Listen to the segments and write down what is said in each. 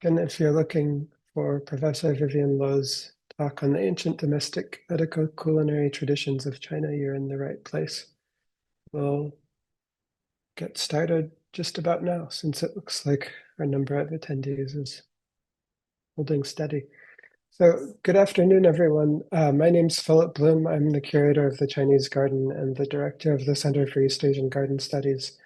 And if you're looking for Professor Vivienne Lo's talk on the ancient domestic medico-culinary traditions of China, you're in the right place. We'll get started just about now, since it looks like our number of attendees is holding steady. So good afternoon, everyone. My name's Philip Bloom. I'm the curator of the Chinese Garden and the director of the Center for East Asian Garden Studies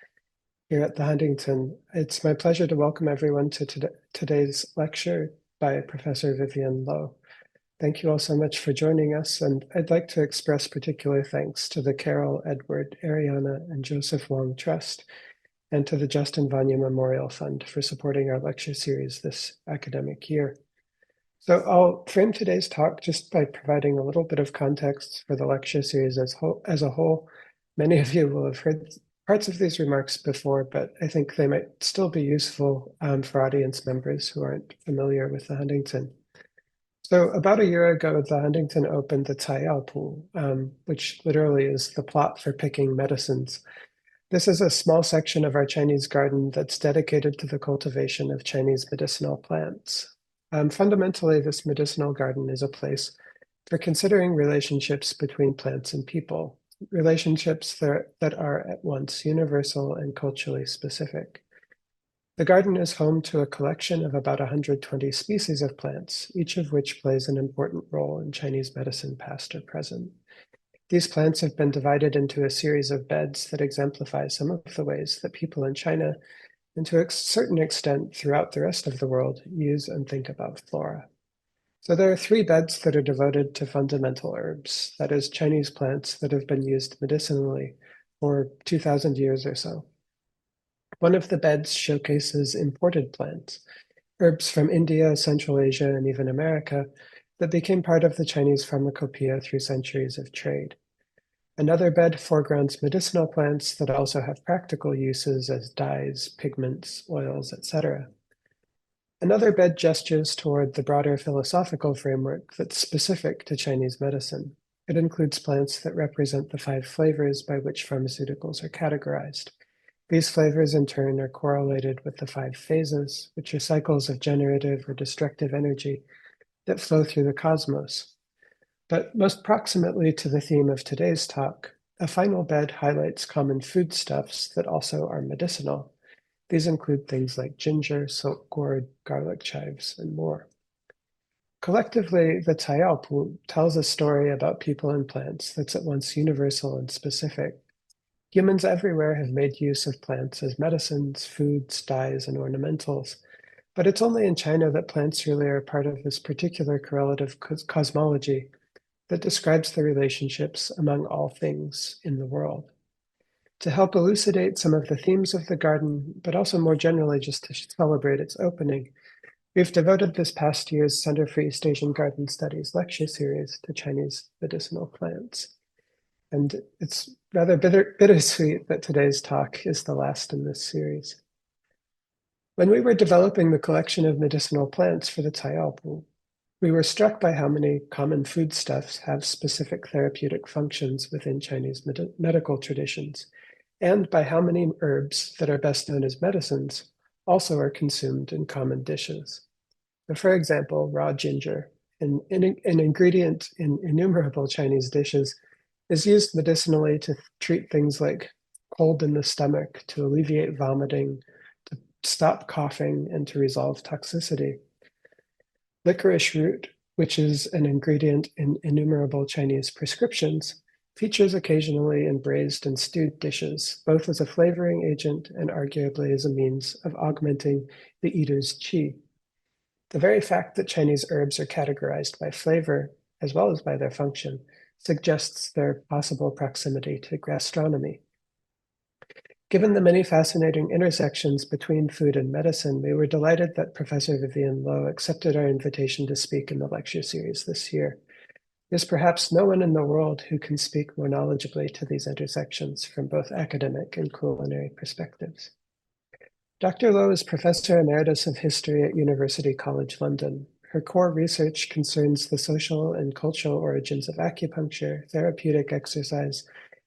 here at the Huntington. It's my pleasure to welcome everyone to today's lecture by Professor Vivienne Lo. Thank you all so much for joining us, and I'd like to express particular thanks to the Carol, Edward, Ariana, and Joseph Wong Trust, and to the Justin Vanya Memorial Fund for supporting our lecture series this academic year. So I'll frame today's talk just by providing a little bit of context for the lecture series as a whole. Many of you will have heard parts of these remarks before, but I think they might still be useful for audience members who aren't familiar with the Huntington. So about a year ago, the Huntington opened the Caiyao Pool, which literally is the plot for picking medicines. This is a small section of our Chinese garden that's dedicated to the cultivation of Chinese medicinal plants. Fundamentally, this medicinal garden is a place for considering relationships between plants and people, relationships that are at once universal and culturally specific. The garden is home to a collection of about 120 species of plants, each of which plays an important role in Chinese medicine, past or present. These plants have been divided into a series of beds that exemplify some of the ways that people in China, and to a certain extent throughout the rest of the world, use and think about flora. So there are three beds that are devoted to fundamental herbs, that is, Chinese plants that have been used medicinally for 2,000 years or so. One of the beds showcases imported plants, herbs from India, Central Asia, and even America, that became part of the Chinese pharmacopoeia through centuries of trade. Another bed foregrounds medicinal plants that also have practical uses as dyes, pigments, oils, etc. Another bed gestures toward the broader philosophical framework that's specific to Chinese medicine. It includes plants that represent the 5 flavors by which pharmaceuticals are categorized. These flavors, in turn, are correlated with the 5 phases, which are cycles of generative or destructive energy that flow through the cosmos. But most proximately to the theme of today's talk, a final bed highlights common foodstuffs that also are medicinal. These include things like ginger, silk gourd, garlic chives, and more. Collectively, the Taiyaopu tells a story about people and plants that's at once universal and specific. Humans everywhere have made use of plants as medicines, foods, dyes, and ornamentals, but it's only in China that plants really are part of this particular correlative cosmology that describes the relationships among all things in the world. To help elucidate some of the themes of the garden, but also more generally just to celebrate its opening, we've devoted this past year's Center for East Asian Garden Studies lecture series to Chinese medicinal plants. And it's rather bittersweet that today's talk is the last in this series. When we were developing the collection of medicinal plants for the Taiyaopu, we were struck by how many common foodstuffs have specific therapeutic functions within Chinese medical traditions, and by how many herbs that are best known as medicines also are consumed in common dishes. So for example, raw ginger, an ingredient in innumerable Chinese dishes, is used medicinally to treat things like cold in the stomach, to alleviate vomiting, to stop coughing, and to resolve toxicity. Licorice root, which is an ingredient in innumerable Chinese prescriptions, features occasionally in braised and stewed dishes, both as a flavoring agent and arguably as a means of augmenting the eater's qi. The very fact that Chinese herbs are categorized by flavor, as well as by their function, suggests their possible proximity to gastronomy. Given the many fascinating intersections between food and medicine, we were delighted that Professor Vivienne Lo accepted our invitation to speak in the lecture series this year. There's perhaps no one in the world who can speak more knowledgeably to these intersections from both academic and culinary perspectives. Dr. Lo is Professor Emeritus of History at University College London. Her core research concerns the social and cultural origins of acupuncture, therapeutic exercise,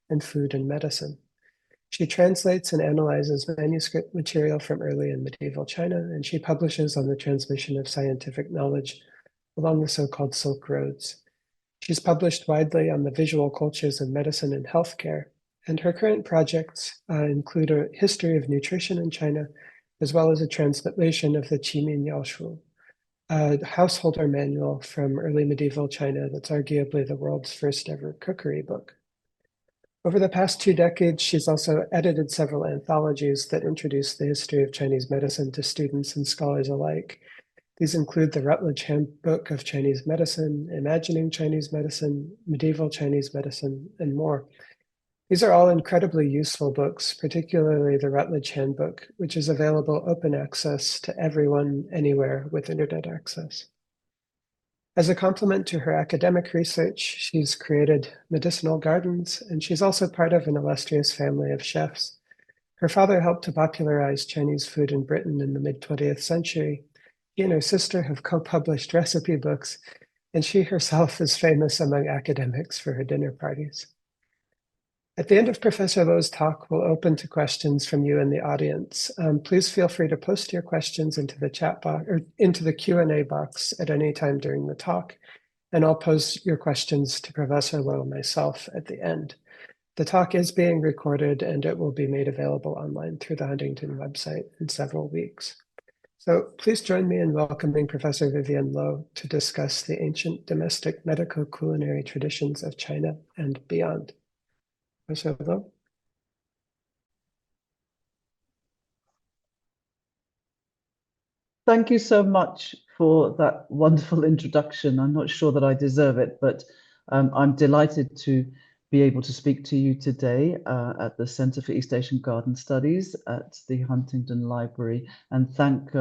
and food and medicine. She translates and analyzes manuscript material from early and medieval China, and she publishes on the transmission of scientific knowledge along the so-called Silk Roads. She's published widely on the visual cultures of medicine and healthcare, and her current projects include a history of nutrition in China, as well as a translation of the Qimin Yaoshu, a householder manual from early medieval China that's arguably the world's first ever cookery book. Over the past 2 decades, she's also edited several anthologies that introduce the history of Chinese medicine to students and scholars alike. These include the Routledge Handbook of Chinese Medicine, Imagining Chinese Medicine, Medieval Chinese Medicine, and more. These are all incredibly useful books, particularly the Routledge Handbook, which is available open access to everyone, anywhere with internet access. As a complement to her academic research, she's created medicinal gardens, and she's also part of an illustrious family of chefs. Her father helped to popularize Chinese food in Britain in the mid-20th century. She and her sister have co-published recipe books, and she herself is famous among academics for her dinner parties. At the end of Professor Lo's talk, we'll open to questions from you in the audience. Please feel free to post your questions into the chat box or into the Q&A box at any time during the talk, and I'll pose your questions to Professor Lo myself at the end. The talk is being recorded and it will be made available online through the Huntington website in several weeks. So please join me in welcoming Professor Vivienne Lo to discuss the ancient domestic medico-culinary traditions of China and beyond. Professor Lo? Thank you so much for that wonderful introduction. I'm not sure that I deserve it, but I'm delighted to be able to speak to you today at the Center for East Asian Garden Studies at the Huntington Library, and thank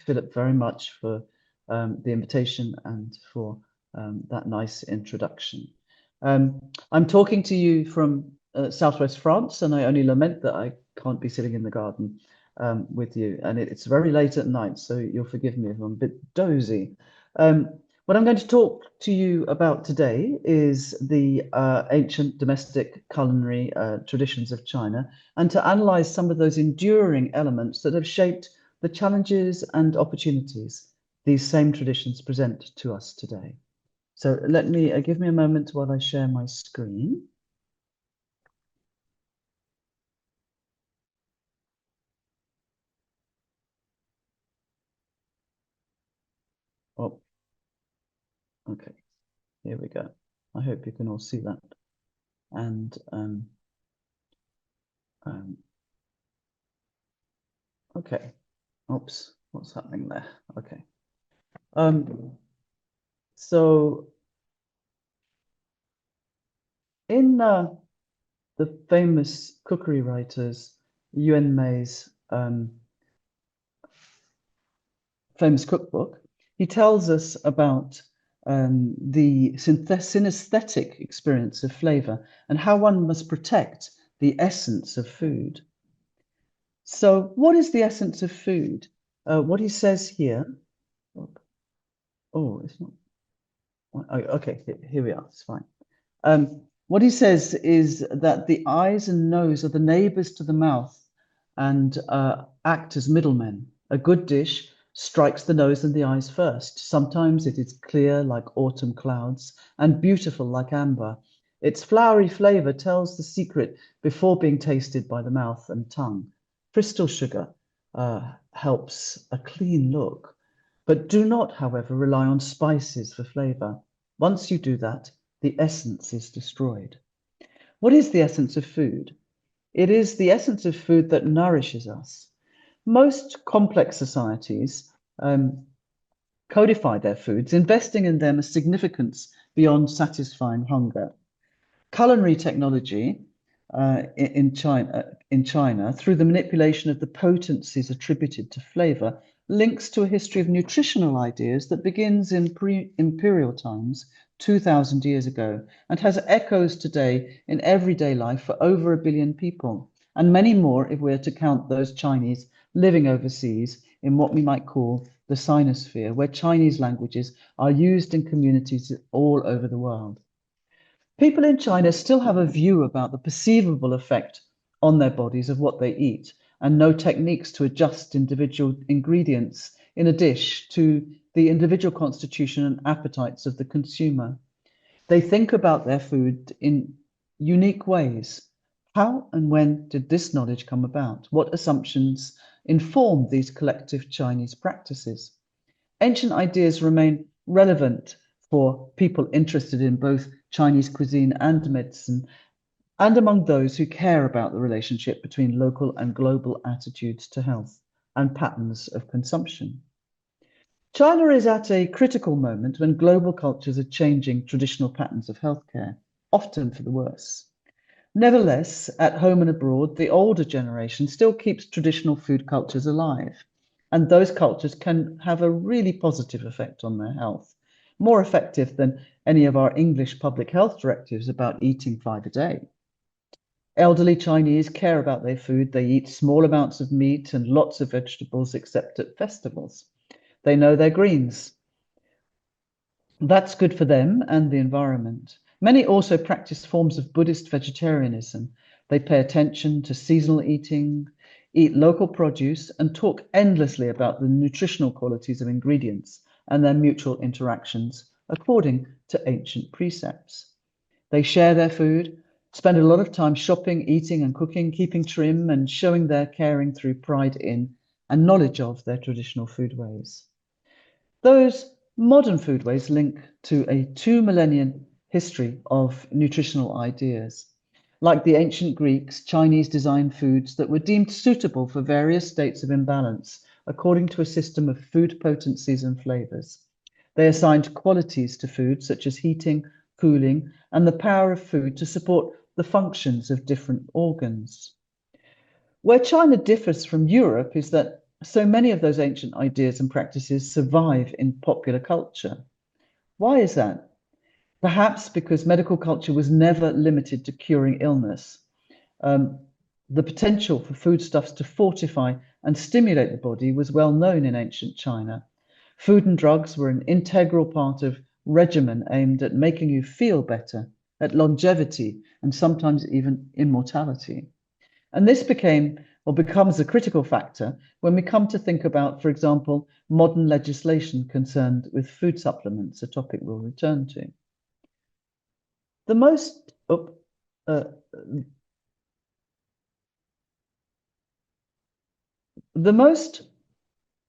Philip very much for the invitation and for that nice introduction. I'm talking to you from Southwest France, and I only lament that I can't be sitting in the garden with you, and it's very late at night, so you'll forgive me if I'm a bit dozy. What I'm going to talk to you about today is the ancient domestic culinary traditions of China, and to analyze some of those enduring elements that have shaped the challenges and opportunities these same traditions present to us today. So let me give me a moment while I share my screen. Oh, okay, here we go. I hope you can all see that. And okay, oops, what's happening there? Okay. So in the famous cookery writers Yuan Mei's famous cookbook, he tells us about the synesthetic experience of flavor and how one must protect the essence of food. So what is the essence of food? What he says here, oh, it's not, okay, here we are, it's fine. What he says is that the eyes and nose are the neighbors to the mouth and act as middlemen. A good dish strikes the nose and the eyes first. Sometimes it is clear like autumn clouds and beautiful like amber. Its flowery flavor tells the secret before being tasted by the mouth and tongue. Crystal sugar helps a clean look, but do not, however, rely on spices for flavor. Once you do that, the essence is destroyed. What is the essence of food? It is the essence of food that nourishes us. Most complex societies codify their foods, investing in them a significance beyond satisfying hunger. Culinary technology in China, through the manipulation of the potencies attributed to flavor, links to a history of nutritional ideas that begins in pre-imperial times, 2,000 years ago, and has echoes today in everyday life for over 1 billion people, and many more if we're to count those Chinese living overseas in what we might call the Sinosphere, where Chinese languages are used in communities all over the world. People in China still have a view about the perceivable effect on their bodies of what they eat, and know techniques to adjust individual ingredients in a dish to the individual constitution and appetites of the consumer. They think about their food in unique ways. How and when did this knowledge come about? What assumptions informed these collective Chinese practices? Ancient ideas remain relevant for people interested in both Chinese cuisine and medicine, and among those who care about the relationship between local and global attitudes to health and patterns of consumption. China is at a critical moment when global cultures are changing traditional patterns of healthcare, often for the worse. Nevertheless, at home and abroad, the older generation still keeps traditional food cultures alive, and those cultures can have a really positive effect on their health, more effective than any of our English public health directives about eating 5 a day. Elderly Chinese care about their food. They eat small amounts of meat and lots of vegetables, except at festivals. They know their greens. That's good for them and the environment. Many also practice forms of Buddhist vegetarianism. They pay attention to seasonal eating, eat local produce, and talk endlessly about the nutritional qualities of ingredients and their mutual interactions according to ancient precepts. They share their food, spend a lot of time shopping, eating, and cooking, keeping trim, and showing their caring through pride in and knowledge of their traditional foodways. Those modern foodways link to a 2 millennium history of nutritional ideas. Like the ancient Greeks, Chinese designed foods that were deemed suitable for various states of imbalance according to a system of food potencies and flavors. They assigned qualities to food such as heating, cooling, and the power of food to support the functions of different organs. Where China differs from Europe is that so many of those ancient ideas and practices survive in popular culture. Why is that? Perhaps because medical culture was never limited to curing illness. The potential for foodstuffs to fortify and stimulate the body was well known in ancient China. Food and drugs were an integral part of regimen aimed at making you feel better, at longevity, and sometimes even immortality. And this became or becomes a critical factor when we come to think about, for example, modern legislation concerned with food supplements, a topic we'll return to. The most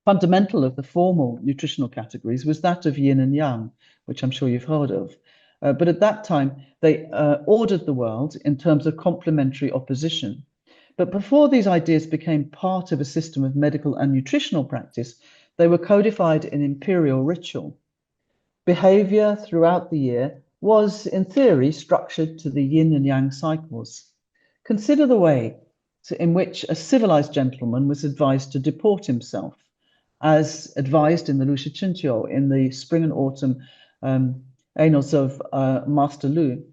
fundamental of the formal nutritional categories was that of yin and yang, which I'm sure you've heard of. But at that time, they ordered the world in terms of complementary opposition. But before these ideas became part of a system of medical and nutritional practice, they were codified in imperial ritual. Behavior throughout the year was, in theory, structured to the yin and yang cycles. Consider the way in which a civilized gentleman was advised to deport himself, as advised in the Lu Shi Chenqiu in the spring and autumn annals of Master Lu,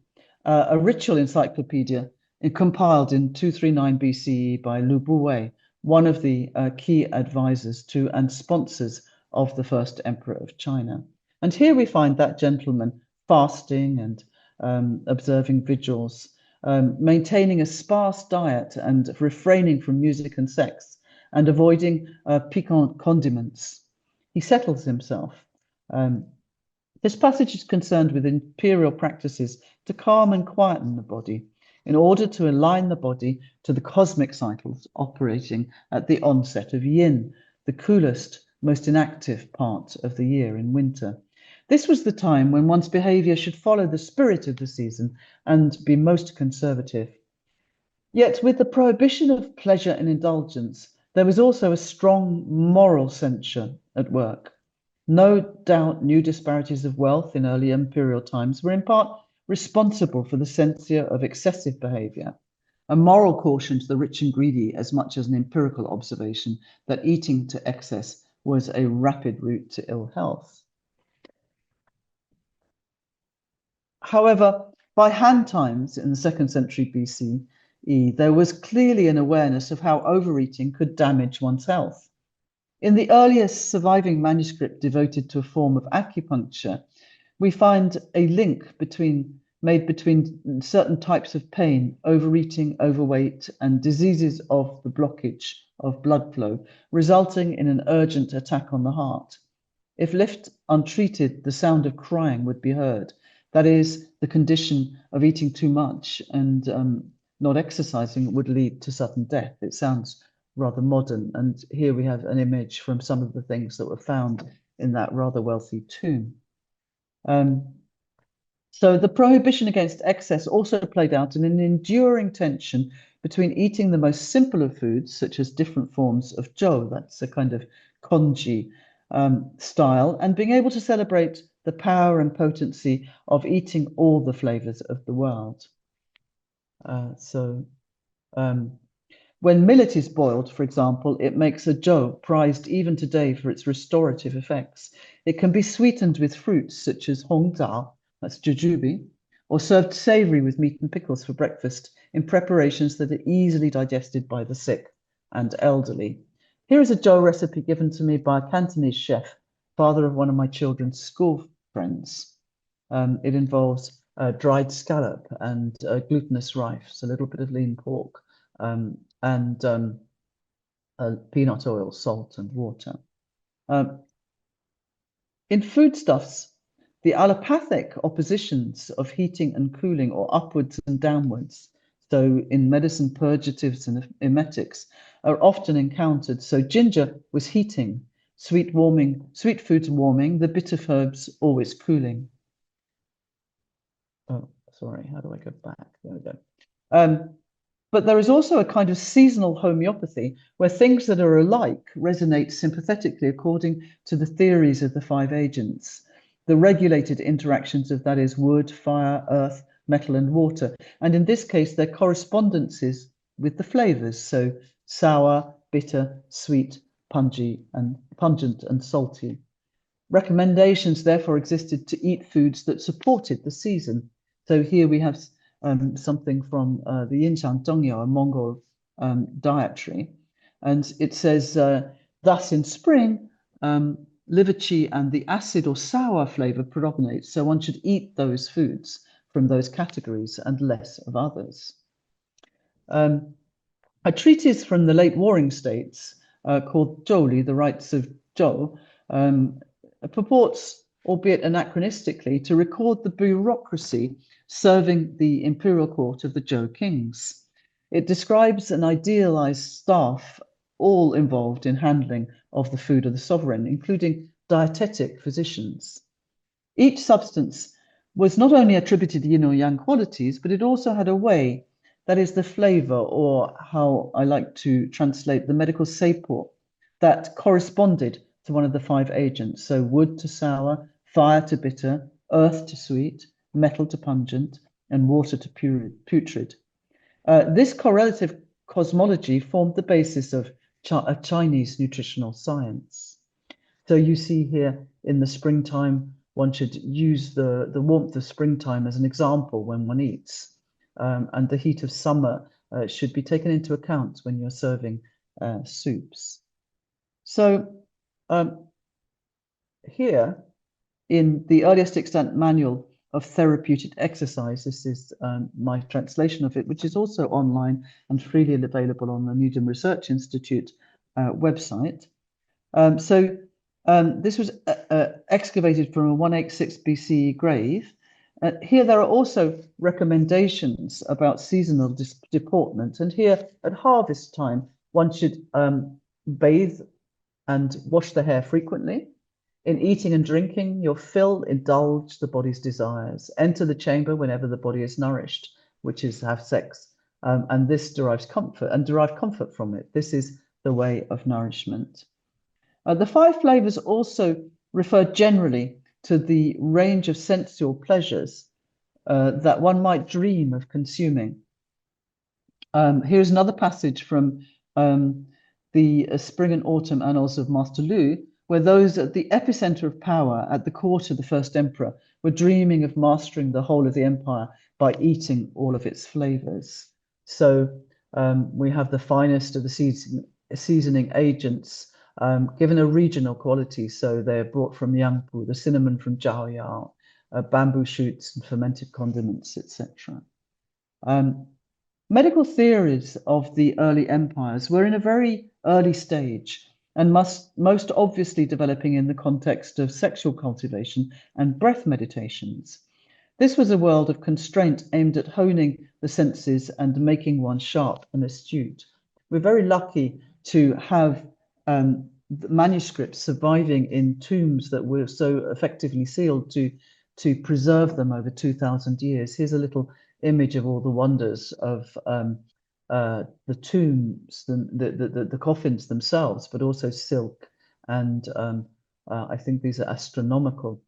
a ritual encyclopedia compiled in 239 BCE by Lu Buwei, one of the key advisors to and sponsors of the first emperor of China. And here we find that gentleman fasting and observing vigils, maintaining a sparse diet and refraining from music and sex, and avoiding piquant condiments. He settles himself. This passage is concerned with imperial practices to calm and quieten the body in order to align the body to the cosmic cycles operating at the onset of yin, the coolest, most inactive part of the year in winter. This was the time when one's behavior should follow the spirit of the season and be most conservative. Yet with the prohibition of pleasure and indulgence, there was also a strong moral censure at work. No doubt new disparities of wealth in early imperial times were in part responsible for the censure of excessive behavior. A moral caution to the rich and greedy as much as an empirical observation that eating to excess was a rapid route to ill health. However, by Han times in the 2nd century BCE, there was clearly an awareness of how overeating could damage one's health. In the earliest surviving manuscript devoted to a form of acupuncture, we find a link between made between certain types of pain, overeating, overweight, and diseases of the blockage of blood flow, resulting in an urgent attack on the heart. If left untreated, the sound of crying would be heard. That is, the condition of eating too much and not exercising would lead to sudden death. It sounds rather modern. And here we have an image from some of the things that were found in that rather wealthy tomb. So the prohibition against excess also played out in an enduring tension between eating the most simple of foods, such as different forms of zhou, that's a kind of congee style, and being able to celebrate the power and potency of eating all the flavors of the world. When millet is boiled, for example, it makes a zhou prized even today for its restorative effects. It can be sweetened with fruits such as hongzao, that's jujube, or served savory with meat and pickles for breakfast in preparations that are easily digested by the sick and elderly. Here is a zhou recipe given to me by a Cantonese chef, father of one of my children's school friends. It involves dried scallop and glutinous rice, a little bit of lean pork, and peanut oil, salt, and water. In foodstuffs, the allopathic oppositions of heating and cooling, or upwards and downwards, so in medicine, purgatives and emetics, are often encountered. So ginger was heating, sweet foods warming, the bitter herbs always cooling. Oh, sorry, how do I go back? There we go. But there is also a kind of seasonal homeopathy where things that are alike resonate sympathetically according to the theories of the five agents, the regulated interactions of, that is, wood, fire, earth, metal, and water. And in this case, their correspondences with the flavors, so sour, bitter, sweet, pungent, and salty. Recommendations therefore existed to eat foods that supported the season. So here we have something from the Yinshan Dongyao, a Mongol dietary. And it says, thus in spring, liver qi and the acid or sour flavor predominate. So one should eat those foods from those categories and less of others. A treatise from the late warring states called Zhouli, the Rites of Zhou, purports, albeit anachronistically, to record the bureaucracy serving the imperial court of the Zhou kings. It describes an idealized staff, all involved in handling of the food of the sovereign, including dietetic physicians. Each substance was not only attributed yin or yang qualities, but it also had a way, that is the flavor, or how I like to translate the medical sapor, that corresponded to one of the five agents. So wood to sour, fire to bitter, earth to sweet, metal to pungent, and water to putrid. This correlative cosmology formed the basis of Chinese nutritional science. So you see here in the springtime, one should use the warmth of springtime as an example when one eats. And the heat of summer should be taken into account when you're serving soups. So here in the earliest extant manual of therapeutic exercise, this is my translation of it, which is also online and freely available on the Needham Research Institute website. This was excavated from a 186 BCE grave. Here there are also recommendations about seasonal deportment. And here at harvest time, one should bathe and wash the hair frequently. In eating and drinking, your fill, indulge the body's desires. Enter the chamber whenever the body is nourished, which is to have sex. And this derive comfort from it. This is the way of nourishment. The five flavors also refer generally to the range of sensual pleasures that one might dream of consuming. Here's another passage from the Spring and Autumn Annals of Master Lu, where those at the epicenter of power at the court of the first emperor were dreaming of mastering the whole of the empire by eating all of its flavors. So we have the finest of the seasoning agents given a regional quality. So they're brought from Yangpu, the cinnamon from Zhaoyao, bamboo shoots and fermented condiments, etc. Medical theories of the early empires were in a very early stage and most obviously developing in the context of sexual cultivation and breath meditations. This was a world of constraint aimed at honing the senses and making one sharp and astute. We're very lucky to have manuscripts surviving in tombs that were so effectively sealed to preserve them over 2,000 years. Here's a little image of all the wonders of the tombs, the coffins themselves, but also silk. And I think these are astronomical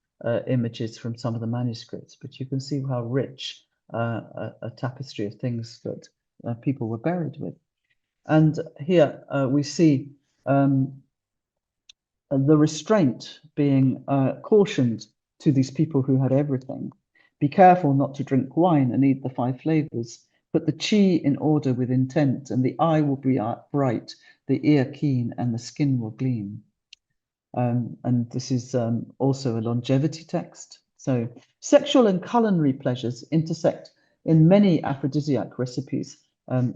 images from some of the manuscripts, but you can see how rich a tapestry of things that people were buried with. And here we see the restraint being cautioned to these people who had everything. Be careful not to drink wine and eat the 5 flavors. Put the chi in order with intent, and the eye will be bright, the ear keen, and the skin will gleam. And this is also a longevity text. So sexual and culinary pleasures intersect in many aphrodisiac recipes,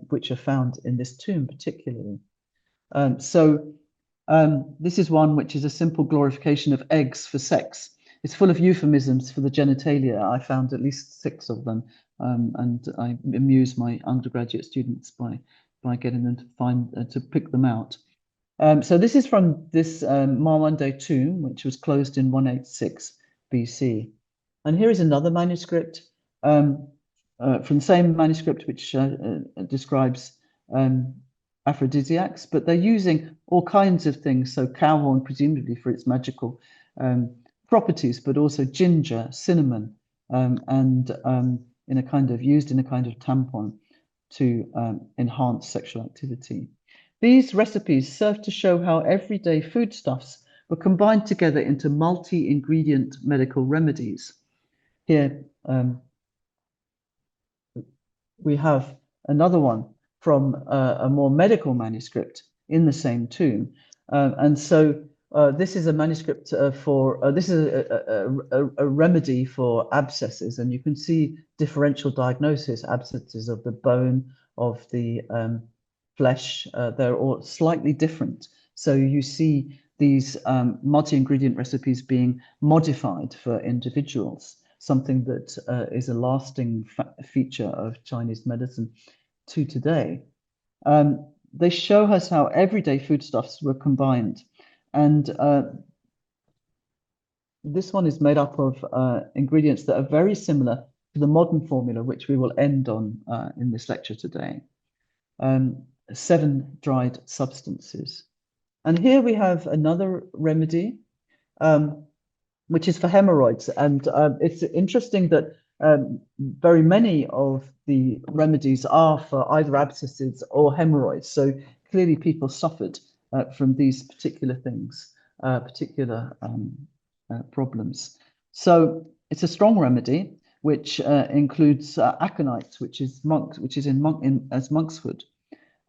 which are found in this tomb particularly. This is one which is a simple glorification of eggs for sex. It's full of euphemisms for the genitalia. I found at least 6 of them, and I amuse my undergraduate students by getting them to pick them out. So this is from this Mawande tomb, which was closed in 186 BC. And here is another manuscript from the same manuscript, which describes aphrodisiacs, but they're using all kinds of things. So cowhorn, presumably for its magical properties, but also ginger, cinnamon, and used in a kind of tampon to enhance sexual activity. These recipes serve to show how everyday foodstuffs were combined together into multi-ingredient medical remedies. Here we have another one from a more medical manuscript in the same tomb. This is a manuscript this is a remedy for abscesses, and you can see differential diagnosis, abscesses of the bone, of the flesh. They're all slightly different. So you see these multi-ingredient recipes being modified for individuals, something that is a lasting feature of Chinese medicine to today. They show us how everyday foodstuffs were combined. And this one is made up of ingredients that are very similar to the modern formula, which we will end on in this lecture today. 7 dried substances. And here we have another remedy, which is for hemorrhoids. And it's interesting that very many of the remedies are for either abscesses or hemorrhoids. So clearly people suffered from these particular things, problems. So it's a strong remedy, which includes aconite, which is as monkshood.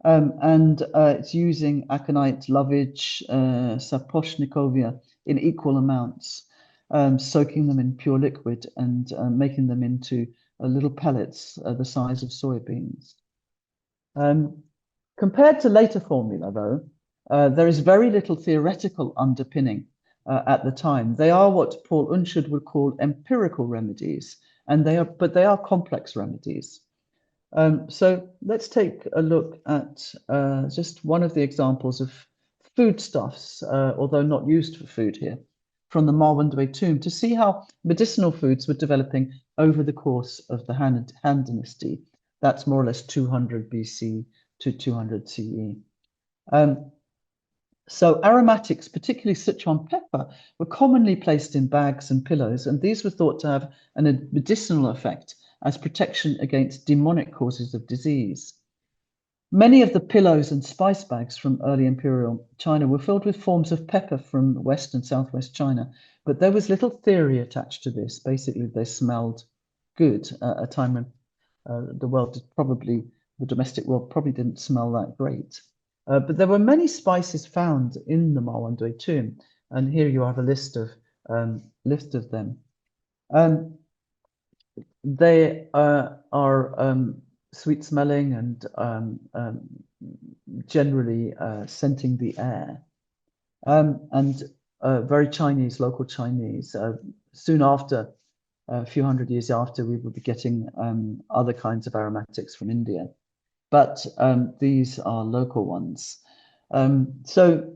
And it's using aconite, lovage, sapochnikovia in equal amounts, soaking them in pure liquid and making them into little pellets the size of soybeans. Compared to later formula, though, there is very little theoretical underpinning at the time. They are what Paul Unschuld would call empirical remedies, and they are complex remedies. So let's take a look at just one of the examples of foodstuffs, although not used for food here, from the Mawande tomb, to see how medicinal foods were developing over the course of the Han Dynasty. That's more or less 200 BC to 200 CE. So aromatics, particularly Sichuan pepper, were commonly placed in bags and pillows, and these were thought to have a medicinal effect as protection against demonic causes of disease. Many of the pillows and spice bags from early imperial China were filled with forms of pepper from West and Southwest China, but there was little theory attached to this. Basically, they smelled good at a time when the domestic world probably didn't smell that great. But there were many spices found in the Mawande tomb, and here you have a list of them. Um, they are sweet smelling and generally scenting the air. And very Chinese, local Chinese. Soon after, a few hundred years after, we will be getting other kinds of aromatics from India. But these are local ones. So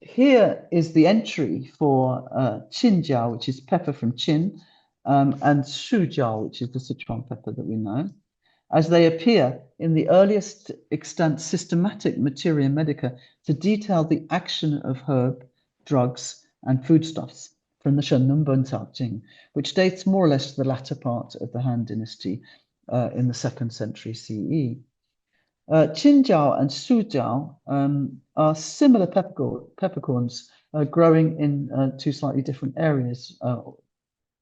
here is the entry for Qinjiao, which is pepper from Qin, and Shujiao, which is the Sichuan pepper that we know, as they appear in the earliest extant systematic Materia Medica to detail the action of herb, drugs, and foodstuffs from the Shen Nunbun Jing, which dates more or less to the latter part of the Han Dynasty in the 2nd century CE. Qinjiao and Sujiao are similar peppercorns growing in two slightly different areas,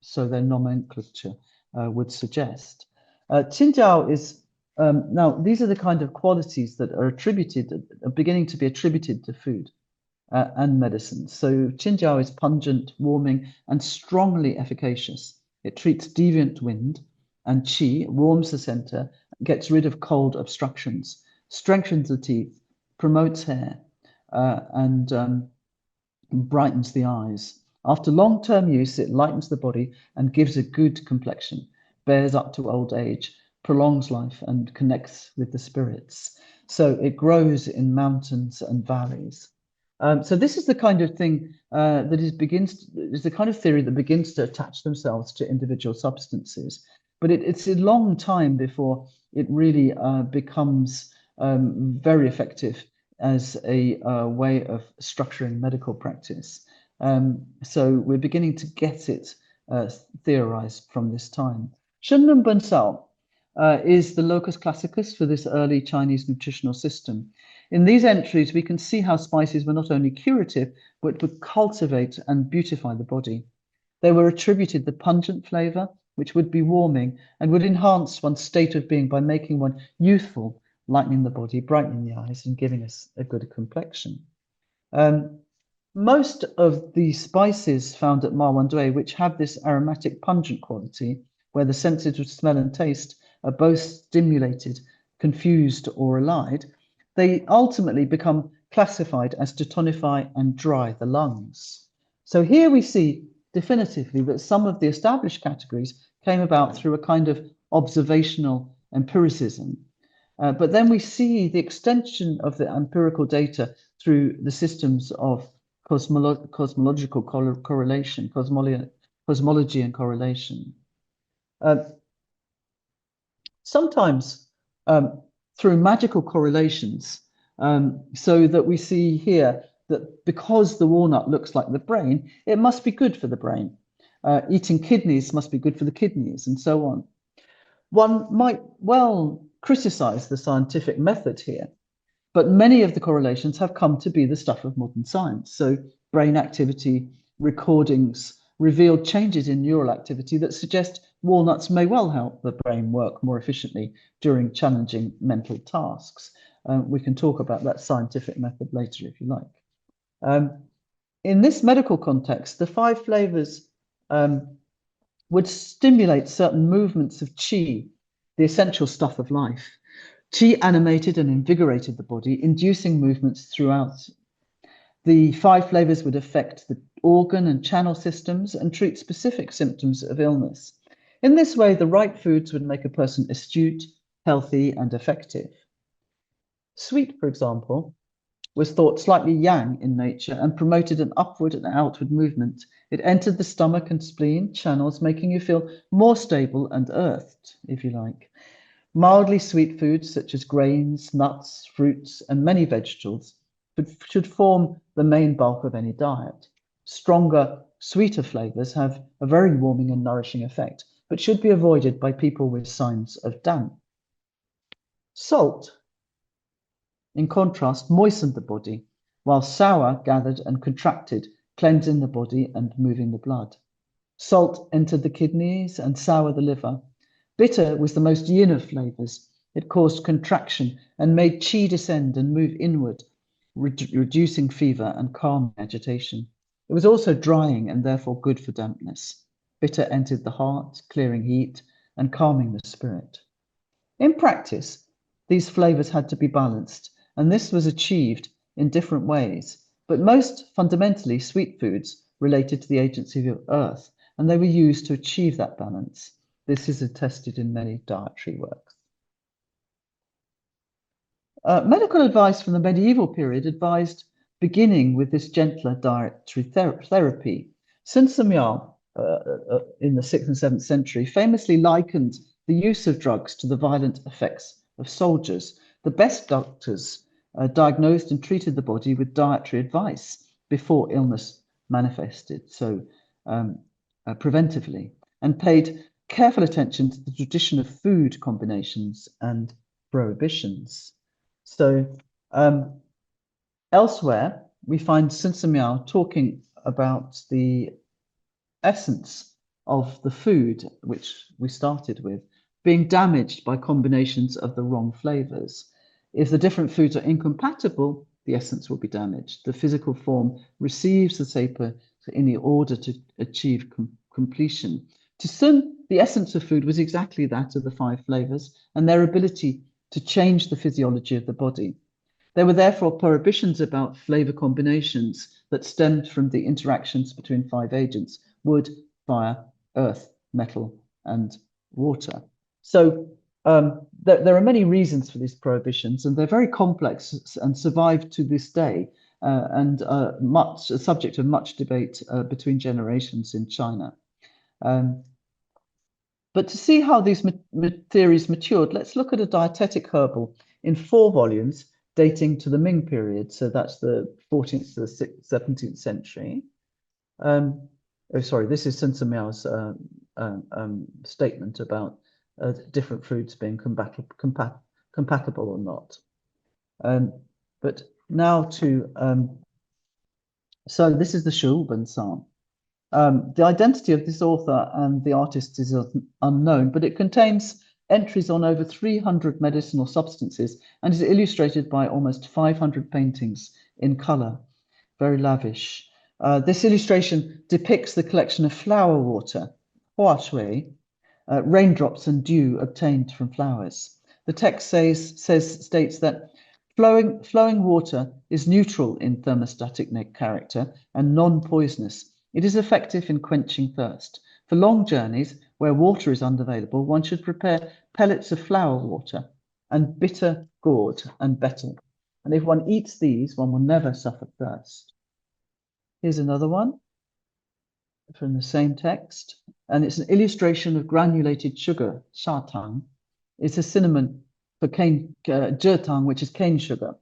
so their nomenclature would suggest. Qinjiao is, now these are the kind of qualities that are beginning to be attributed to food and medicine. So Qinjiao is pungent, warming, and strongly efficacious. It treats deviant wind and qi, warms the center, gets rid of cold obstructions, strengthens the teeth, promotes hair, and brightens the eyes. After long-term use, it lightens the body and gives a good complexion, bears up to old age, prolongs life, and connects with the spirits. So it grows in mountains and valleys. So this is the kind of thing is the kind of theory that begins to attach themselves to individual substances. But it's a long time before it really becomes very effective as a way of structuring medical practice. So we're beginning to get it theorized from this time. Shenlong Bensao is the locus classicus for this early Chinese nutritional system. In these entries, we can see how spices were not only curative, but would cultivate and beautify the body. They were attributed the pungent flavor, which would be warming and would enhance one's state of being by making one youthful, lightening the body, brightening the eyes, and giving us a good complexion. Most of the spices found at Mawandui, which have this aromatic pungent quality, where the senses of smell and taste are both stimulated, confused, or allied, they ultimately become classified as to tonify and dry the lungs. So here we see definitively that some of the established categories came about through a kind of observational empiricism. But then we see the extension of the empirical data through the systems of cosmological correlation, cosmology and correlation. Sometimes through magical correlations, so that we see here that because the walnut looks like the brain, it must be good for the brain. Eating kidneys must be good for the kidneys, and so on. One might well criticize the scientific method here, but many of the correlations have come to be the stuff of modern science. So brain activity recordings revealed changes in neural activity that suggest walnuts may well help the brain work more efficiently during challenging mental tasks. We can talk about that scientific method later if you like. In this medical context, the 5 flavors would stimulate certain movements of qi, the essential stuff of life. Qi animated and invigorated the body, inducing movements throughout. The 5 flavors would affect the organ and channel systems and treat specific symptoms of illness. In this way, the right foods would make a person astute, healthy, and effective. Sweet, for example, was thought slightly yang in nature and promoted an upward and outward movement. It entered the stomach and spleen channels, making you feel more stable and earthed, if you like. Mildly sweet foods such as grains, nuts, fruits, and many vegetables should form the main bulk of any diet. Stronger, sweeter flavors have a very warming and nourishing effect, but should be avoided by people with signs of damp. Salt, in contrast, moistened the body, while sour gathered and contracted, cleansing the body and moving the blood. Salt entered the kidneys and sour the liver. Bitter was the most yin of flavors. It caused contraction and made qi descend and move inward, reducing fever and calming agitation. It was also drying and therefore good for dampness. Bitter entered the heart, clearing heat and calming the spirit. In practice, these flavors had to be balanced, and this was achieved in different ways. But most fundamentally, sweet foods related to the agency of earth, and they were used to achieve that balance. This is attested in many dietary works. Medical advice from the medieval period advised beginning with this gentler dietary therapy. Sun Simiao, in the 6th and 7th century, famously likened the use of drugs to the violent effects of soldiers. The best doctors diagnosed and treated the body with dietary advice before illness manifested, so preventively, and paid careful attention to the tradition of food combinations and prohibitions. So elsewhere, we find Sun Simiao talking about the essence of the food, which we started with, being damaged by combinations of the wrong flavors. If the different foods are incompatible, the essence will be damaged. The physical form receives the saper in the order to achieve completion. To Sun, the essence of food was exactly that of the 5 flavors and their ability to change the physiology of the body. There were therefore prohibitions about flavor combinations that stemmed from the interactions between 5 agents: wood, fire, earth, metal, and water. So there are many reasons for these prohibitions, and they're very complex and survive to this day, and a subject of much debate between generations in China. But to see how these theories matured, let's look at a dietetic herbal in 4 volumes dating to the Ming period. So that's the 14th to the 17th century. Oh, sorry, this is Sun Simiao's statement about different foods being compatible or not. But now to, so this is the Shu Ben San. The identity of this author and the artist is unknown, but it contains entries on over 300 medicinal substances and is illustrated by almost 500 paintings in color, very lavish. This illustration depicts the collection of flower water, hua shui, raindrops and dew obtained from flowers. The text states that flowing water is neutral in thermostatic character and non-poisonous. It is effective in quenching thirst. For long journeys where water is unavailable, one should prepare pellets of flower water and bitter gourd and betel. And if one eats these, one will never suffer thirst. Here's another one from the same text, and it's an illustration of granulated sugar, sha tang. It's a synonym for cane, zhe which is cane sugar.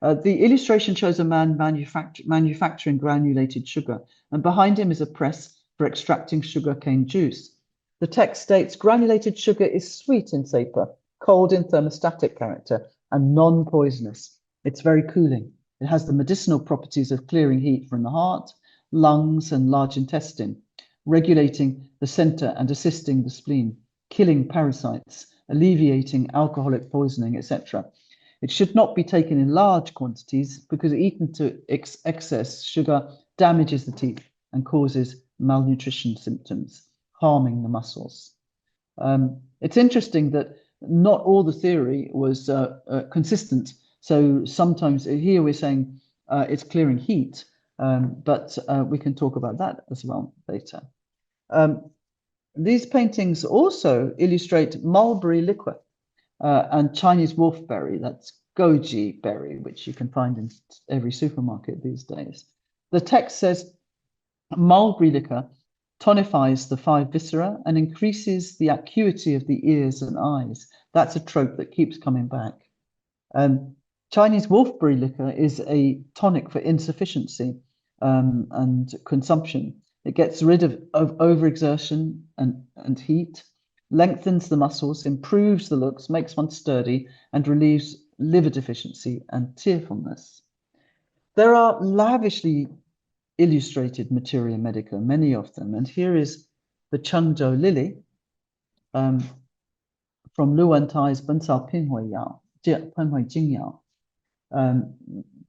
The illustration shows a man manufacturing granulated sugar, and behind him is a press for extracting sugarcane juice. The text states granulated sugar is sweet in saper, cold in thermostatic character, and non-poisonous. It's very cooling. It has the medicinal properties of clearing heat from the heart, lungs, and large intestine, regulating the center and assisting the spleen, killing parasites, alleviating alcoholic poisoning, etc. It should not be taken in large quantities because eaten to excess, sugar damages the teeth and causes malnutrition symptoms, harming the muscles. It's interesting that not all the theory was consistent. So sometimes here we're saying it's clearing heat, but we can talk about that as well later. These paintings also illustrate mulberry liquor and Chinese wolfberry, that's goji berry, which you can find in every supermarket these days. The text says mulberry liquor tonifies the 5 viscera and increases the acuity of the ears and eyes. That's a trope that keeps coming back. Chinese wolfberry liquor is a tonic for insufficiency and consumption. It gets rid of overexertion and heat, lengthens the muscles, improves the looks, makes one sturdy, and relieves liver deficiency and tearfulness. There are lavishly illustrated materia medica, many of them, and here is the Chengzhou lily from Lu Wentai's Bensao Pinhui Yao, Pinhui Jingyao.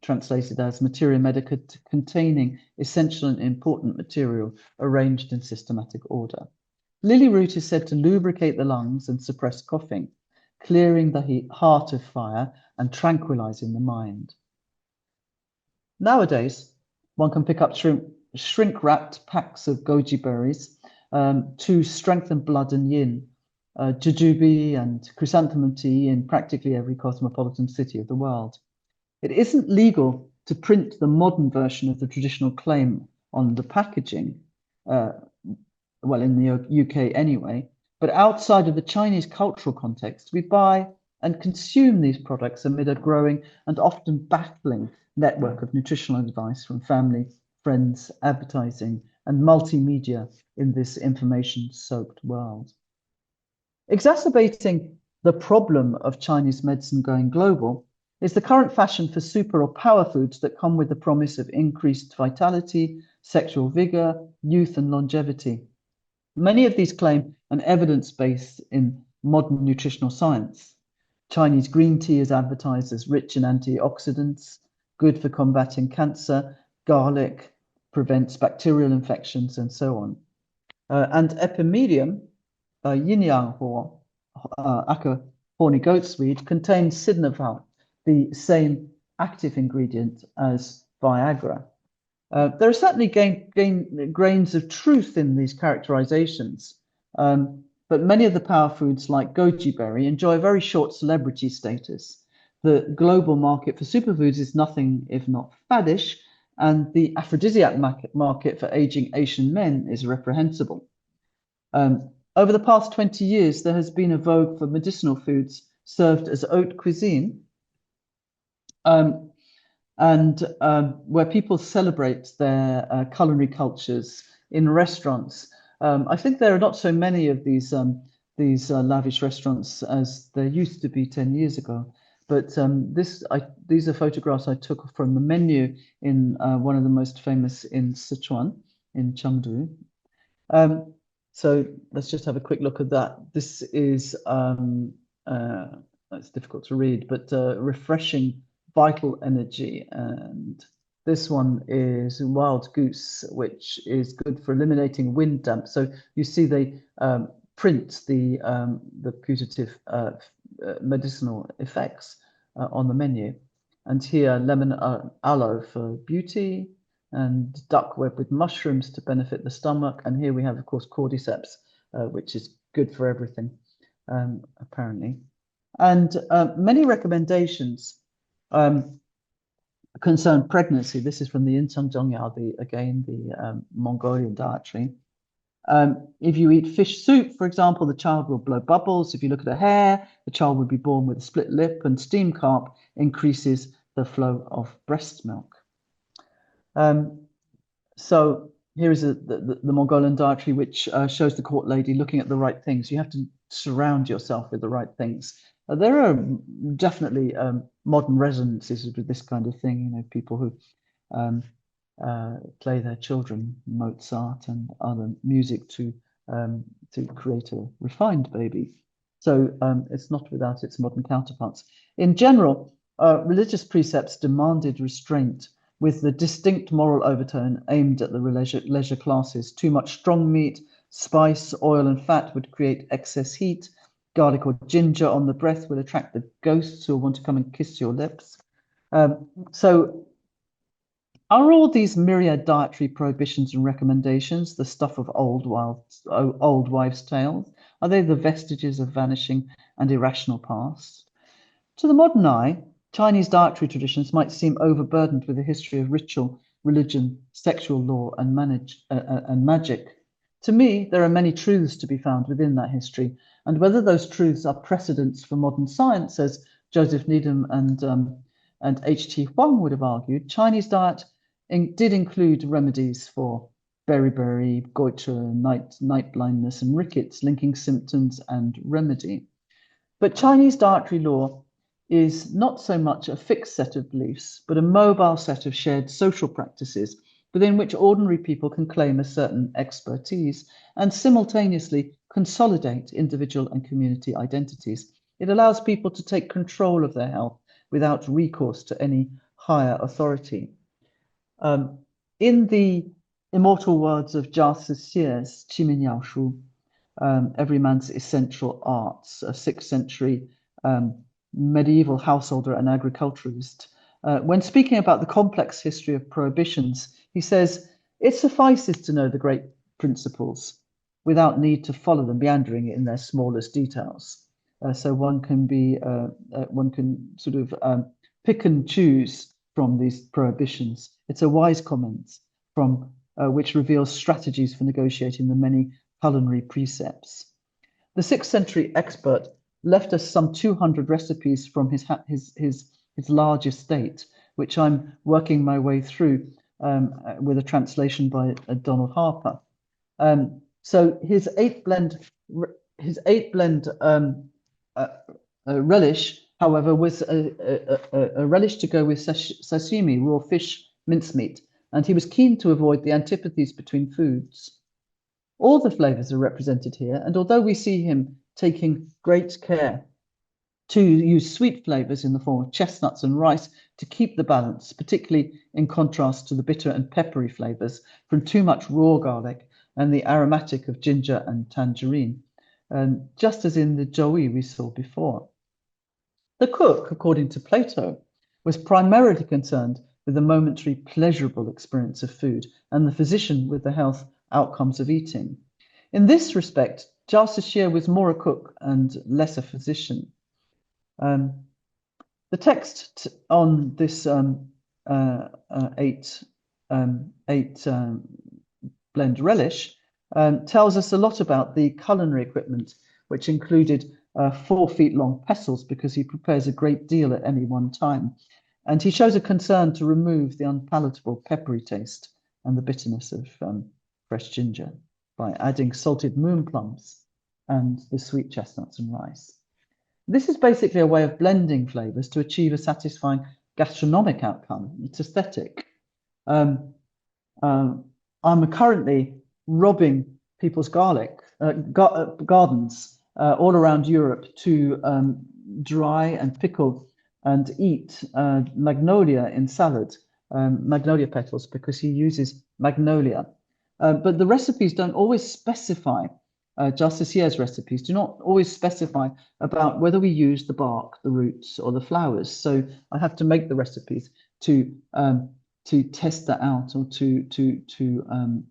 translated as materia medica, containing essential and important material arranged in systematic order. Lily root is said to lubricate the lungs and suppress coughing, clearing the heart of fire and tranquilizing the mind. Nowadays, one can pick up shrink-wrapped packs of goji berries to strengthen blood and yin, jujube and chrysanthemum tea in practically every cosmopolitan city of the world. It isn't legal to print the modern version of the traditional claim on the packaging, well, in the UK anyway, but outside of the Chinese cultural context, we buy and consume these products amid a growing and often baffling network of nutritional advice from family, friends, advertising, and multimedia in this information-soaked world. Exacerbating the problem of Chinese medicine going global is the current fashion for super or power foods that come with the promise of increased vitality, sexual vigor, youth, and longevity. Many of these claim an evidence base in modern nutritional science. Chinese green tea is advertised as rich in antioxidants, good for combating cancer, garlic prevents bacterial infections, and so on. And epimedium, yin-yang huo, aka horny goat's weed, contains sidneval, the same active ingredient as Viagra. There are certainly grains of truth in these characterizations, but many of the power foods like goji berry enjoy a very short celebrity status. The global market for superfoods is nothing if not faddish, and the aphrodisiac market for aging Asian men is reprehensible. Over the past 20 years, there has been a vogue for medicinal foods served as haute cuisine, where people celebrate their culinary cultures in restaurants. I think there are not so many of these lavish restaurants as there used to be 10 years ago. But these are photographs I took from the menu in one of the most famous in Sichuan, in Chengdu. So let's just have a quick look at that. This is, it's difficult to read, but refreshing vital energy. And this one is wild goose, which is good for eliminating wind damp. So you see they print the putative medicinal effects on the menu. And here, lemon aloe for beauty, and duck web with mushrooms to benefit the stomach. And here we have, of course, cordyceps, which is good for everything, apparently. And many recommendations concern pregnancy. This is from the Yinchangzhongyao, the Mongolian dietary. If you eat fish soup, for example, the child will blow bubbles. If you look at a hare, the child will be born with a split lip, and steamed carp increases the flow of breast milk. So here is the Mongolian dietary, which shows the court lady looking at the right things. You have to surround yourself with the right things. There are definitely modern resonances with this kind of thing. You know, people who play their children Mozart and other music to create a refined baby. So it's not without its modern counterparts. In general, religious precepts demanded restraint with the distinct moral overtone aimed at the leisure classes. Too much strong meat, spice, oil, and fat would create excess heat. Garlic or ginger on the breath will attract the ghosts who will want to come and kiss your lips. So are all these myriad dietary prohibitions and recommendations the stuff of old wives' tales? Are they the vestiges of vanishing and irrational past? To the modern eye, Chinese dietary traditions might seem overburdened with a history of ritual, religion, sexual law, and magic. To me, there are many truths to be found within that history, and whether those truths are precedents for modern science, as Joseph Needham and H.T. Huang would have argued, Chinese diet did include remedies for beriberi, goitre, night blindness, and rickets, linking symptoms and remedy. But Chinese dietary law is not so much a fixed set of beliefs, but a mobile set of shared social practices within which ordinary people can claim a certain expertise and simultaneously consolidate individual and community identities. It allows people to take control of their health without recourse to any higher authority. In the immortal words of Jia Cixie's Qiminyao Shu, Every Man's Essential Arts, a 6th century medieval householder and agriculturalist, when speaking about the complex history of prohibitions, he says, it suffices to know the great principles without need to follow them, meandering in their smallest details. So one can sort of pick and choose from these prohibitions. It's a wise comment from which reveals strategies for negotiating the many culinary precepts. The 6th century expert left us some 200 recipes from his large estate, which I'm working my way through with a translation by Donald Harper. So his eight blend relish, however, was a relish to go with sashimi, raw fish mincemeat, and he was keen to avoid the antipathies between foods. All the flavors are represented here, and although we see him taking great care to use sweet flavors in the form of chestnuts and rice to keep the balance, particularly in contrast to the bitter and peppery flavors from too much raw garlic and the aromatic of ginger and tangerine, just as in the joey we saw before. The cook, according to Plato, was primarily concerned with the momentary pleasurable experience of food, and the physician with the health outcomes of eating. In this respect, Jia Cixie was more a cook and less a physician. The text on this eight blend relish tells us a lot about the culinary equipment, which included 4 feet long pestles, because he prepares a great deal at any one time. And he shows a concern to remove the unpalatable peppery taste and the bitterness of fresh ginger by adding salted moon plums and the sweet chestnuts and rice. This is basically a way of blending flavors to achieve a satisfying gastronomic outcome. It's aesthetic. I'm currently robbing people's gardens all around Europe to dry and pickle and eat magnolia in salad, magnolia petals, because he uses magnolia. But the recipes don't always specify, Jia Cixie's recipes do not always specify about whether we use the bark, the roots, or the flowers. So I have to make the recipes to test that out, or to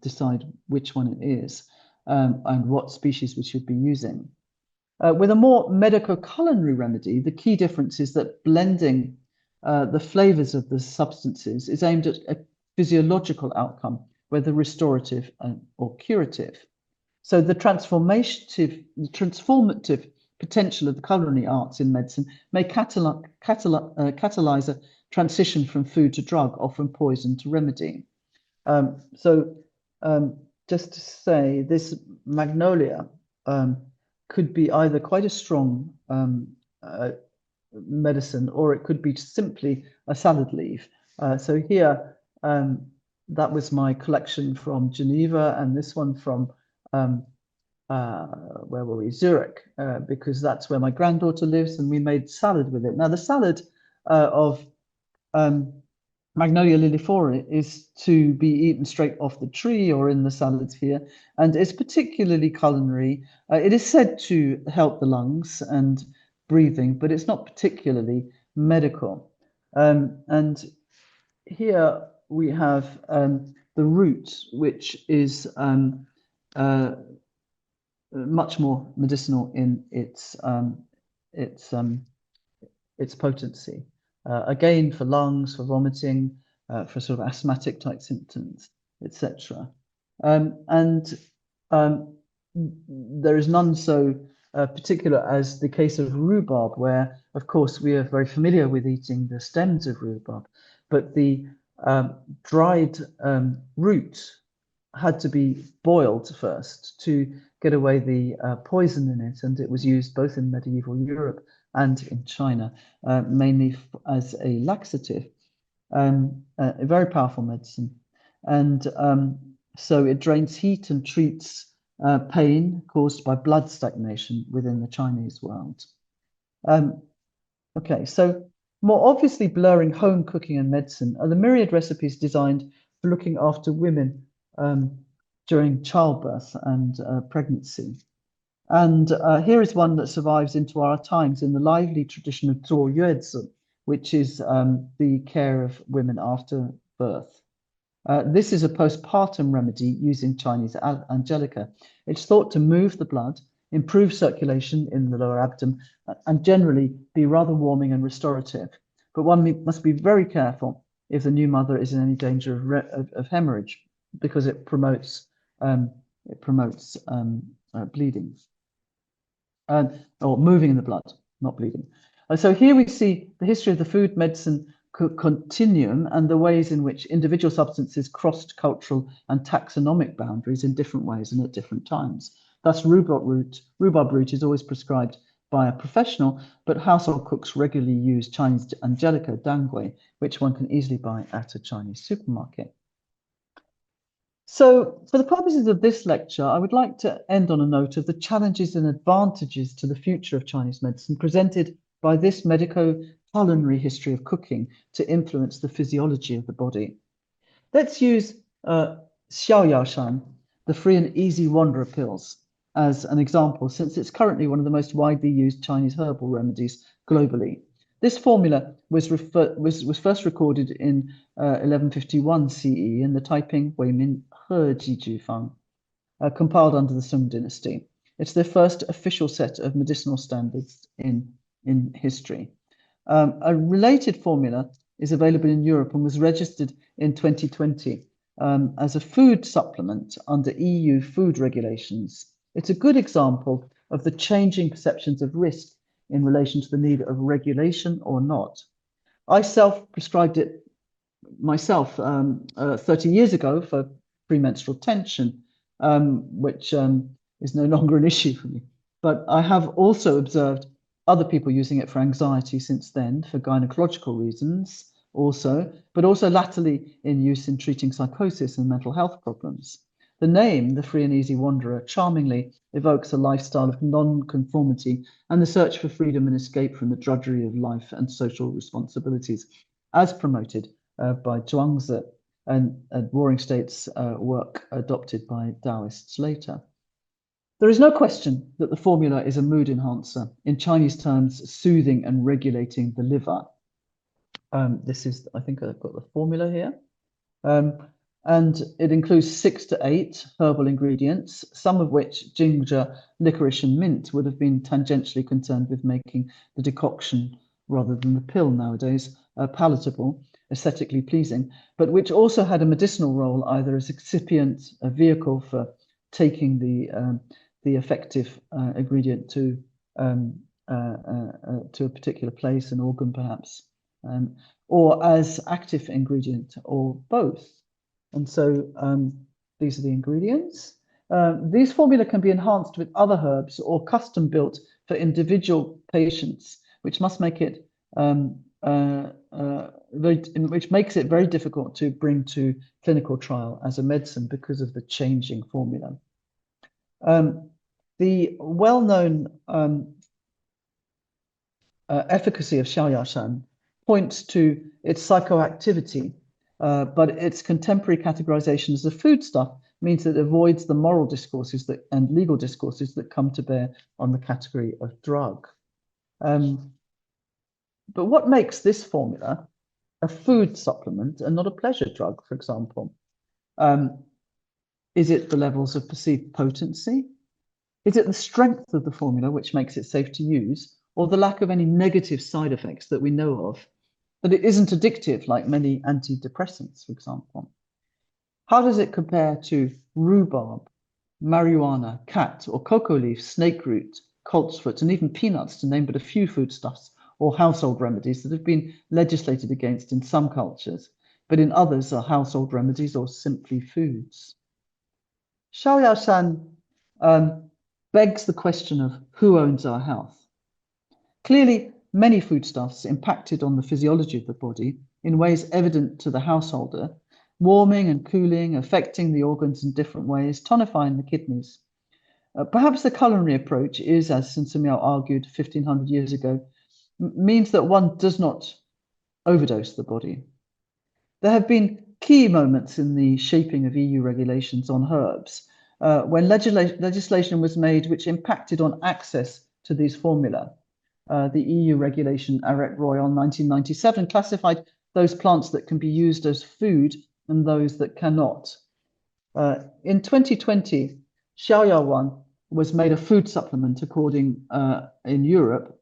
decide which one it is and what species we should be using. With a more medico-culinary remedy, the key difference is that blending the flavors of the substances is aimed at a physiological outcome, whether restorative or curative. So the transformative potential of the culinary arts in medicine may catalyze a transition from food to drug, or from poison to remedy. Just to say, this magnolia could be either quite a strong medicine, or it could be simply a salad leaf. So here, that was my collection from Geneva, and this one from where were we? Zurich, because that's where my granddaughter lives, and we made salad with it. Now, the salad of Magnolia liliflora is to be eaten straight off the tree or in the salads here, and is particularly culinary. It is said to help the lungs and breathing, but it's not particularly medical. And here we have the root, which is much more medicinal in its potency. Again, for lungs, for vomiting, for sort of asthmatic type symptoms, etc. There is none so particular as the case of rhubarb, where, of course, we are very familiar with eating the stems of rhubarb, but the dried root had to be boiled first to get away the poison in it, and it was used both in medieval Europe and in China, mainly as a laxative, a very powerful medicine. And so it drains heat and treats pain caused by blood stagnation within the Chinese world. Okay, so More obviously blurring home cooking and medicine are the myriad recipes designed for looking after women during childbirth and pregnancy. And here is one that survives into our times in the lively tradition of 坐月子, which is the care of women after birth. This is a postpartum remedy using Chinese angelica. It's thought to move the blood, improve circulation in the lower abdomen, and generally be rather warming and restorative. But one must be very careful if the new mother is in any danger of hemorrhage, because it promotes bleeding, or moving the blood, not bleeding. So here we see the history of the food medicine continuum and the ways in which individual substances crossed cultural and taxonomic boundaries in different ways and at different times. Thus, rhubarb root is always prescribed by a professional, but household cooks regularly use Chinese angelica, dangui, which one can easily buy at a Chinese supermarket. So, for the purposes of this lecture, I would like to end on a note of the challenges and advantages to the future of Chinese medicine presented by this medico-culinary history of cooking to influence the physiology of the body. Let's use Xiaoyaoshan, the free and easy wanderer pills, as an example, since it's currently one of the most widely used Chinese herbal remedies globally. This formula was first recorded in 1151 CE in the Taiping Weimin He Jiju Fang, compiled under the Song dynasty. It's their first official set of medicinal standards in history. A related formula is available in Europe and was registered in 2020 as a food supplement under EU food regulations. It's a good example of the changing perceptions of risk in relation to the need of regulation or not. I self-prescribed it myself 30 years ago for premenstrual tension, which is no longer an issue for me. But I have also observed other people using it for anxiety since then, for gynecological reasons also, but also latterly in use in treating psychosis and mental health problems. The name, the Free and Easy Wanderer, charmingly evokes a lifestyle of non-conformity and the search for freedom and escape from the drudgery of life and social responsibilities, as promoted by Zhuangzi and Warring States work adopted by Taoists later. There is no question that the formula is a mood enhancer, in Chinese terms, soothing and regulating the liver. This is, I think I've got the formula here. And it includes 6 to 8 herbal ingredients, some of which, ginger, licorice, and mint, would have been tangentially concerned with making the decoction, rather than the pill nowadays, palatable, aesthetically pleasing, but which also had a medicinal role, either as excipient, a vehicle for taking the effective ingredient to a particular place, an organ perhaps, or as active ingredient, or both. And so these are the ingredients. These formula can be enhanced with other herbs or custom built for individual patients, which must make it which makes it very difficult to bring to clinical trial as a medicine because of the changing formula. The well-known efficacy of Xiaoyaoshan points to its psychoactivity, but its contemporary categorization as a foodstuff means that it avoids the moral discourses and legal discourses that come to bear on the category of drug. But what makes this formula a food supplement and not a pleasure drug, for example? Is it the levels of perceived potency? Is it the strength of the formula which makes it safe to use, or the lack of any negative side effects that we know of? That it isn't addictive like many antidepressants, for example. How does it compare to rhubarb, marijuana, cat or cocoa leaf, snake root, coltsfoot, and even peanuts, to name but a few foodstuffs or household remedies that have been legislated against in some cultures, but in others are household remedies or simply foods? Xiaoyaoshan begs the question of who owns our health. Clearly, many foodstuffs impacted on the physiology of the body in ways evident to the householder, warming and cooling, affecting the organs in different ways, tonifying the kidneys. Perhaps the culinary approach is, as Sun Miao argued 1500 years ago, means that one does not overdose the body. There have been key moments in the shaping of EU regulations on herbs when legislation was made which impacted on access to these formula. The EU regulation Arrêt Royal 1997 classified those plants that can be used as food and those that cannot. In 2020, Xiaoyawan was made a food supplement according in Europe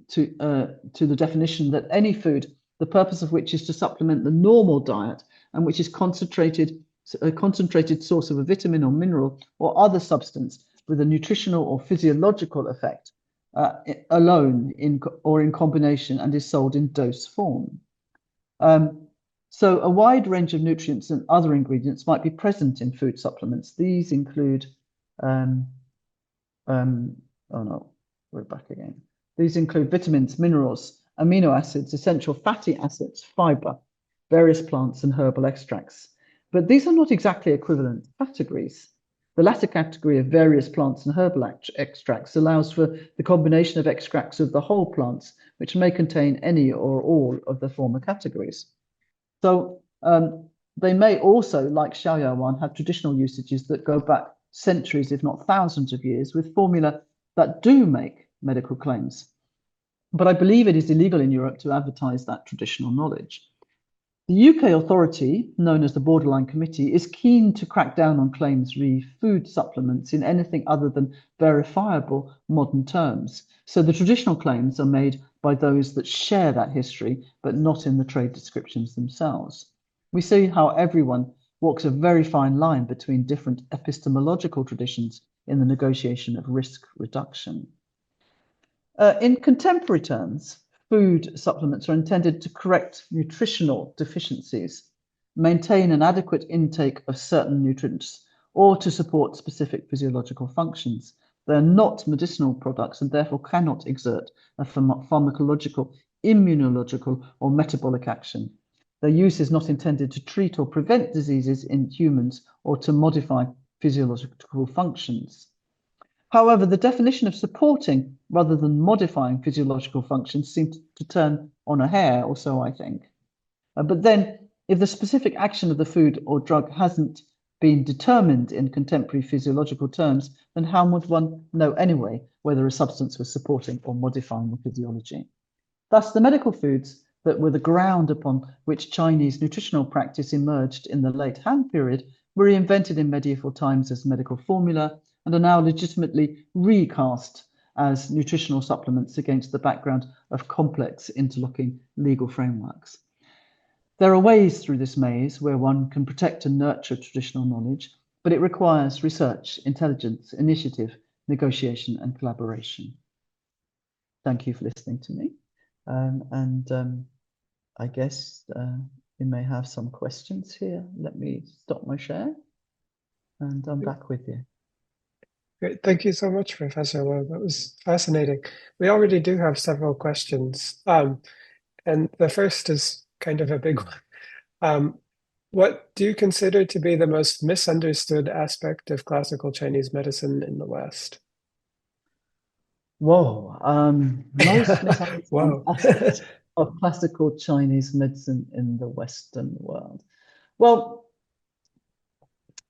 to the definition that any food, the purpose of which is to supplement the normal diet and which is a concentrated source of a vitamin or mineral or other substance with a nutritional or physiological effect alone or in combination and is sold in dose form. So a wide range of nutrients and other ingredients might be present in food supplements. These include, oh no, we're back again. These include vitamins, minerals, amino acids, essential fatty acids, fiber, various plants and herbal extracts. But these are not exactly equivalent categories. The latter category of various plants and herbal extracts allows for the combination of extracts of the whole plants, which may contain any or all of the former categories. So they may also, like Xiaoyawan, have traditional usages that go back centuries, if not thousands of years, with formula that do make medical claims. But I believe it is illegal in Europe to advertise that traditional knowledge. The UK authority, known as the Borderline Committee, is keen to crack down on claims re food supplements in anything other than verifiable modern terms. So the traditional claims are made by those that share that history, but not in the trade descriptions themselves. We see how everyone walks a very fine line between different epistemological traditions in the negotiation of risk reduction. In contemporary terms, food supplements are intended to correct nutritional deficiencies, maintain an adequate intake of certain nutrients, or to support specific physiological functions. They are not medicinal products and therefore cannot exert a pharmacological, immunological, or metabolic action. Their use is not intended to treat or prevent diseases in humans or to modify physiological functions. However, the definition of supporting rather than modifying physiological functions seems to turn on a hair, or so I think. But then, if the specific action of the food or drug hasn't been determined in contemporary physiological terms, then how would one know anyway whether a substance was supporting or modifying the physiology? Thus, the medical foods that were the ground upon which Chinese nutritional practice emerged in the late Han period were reinvented in medieval times as medical formula and are now legitimately recast as nutritional supplements against the background of complex interlocking legal frameworks. There are ways through this maze where one can protect and nurture traditional knowledge, but it requires research, intelligence, initiative, negotiation, and collaboration. Thank you for listening to me. I guess you may have some questions here. Let me stop my share and I'm back with you. Great. Thank you so much, Professor Lo. That was fascinating. We already do have several questions. And the first is kind of a big one. What do you consider to be the most misunderstood aspect of classical Chinese medicine in the West? Whoa, most misunderstood Wow. aspect of classical Chinese medicine in the Western world. Well,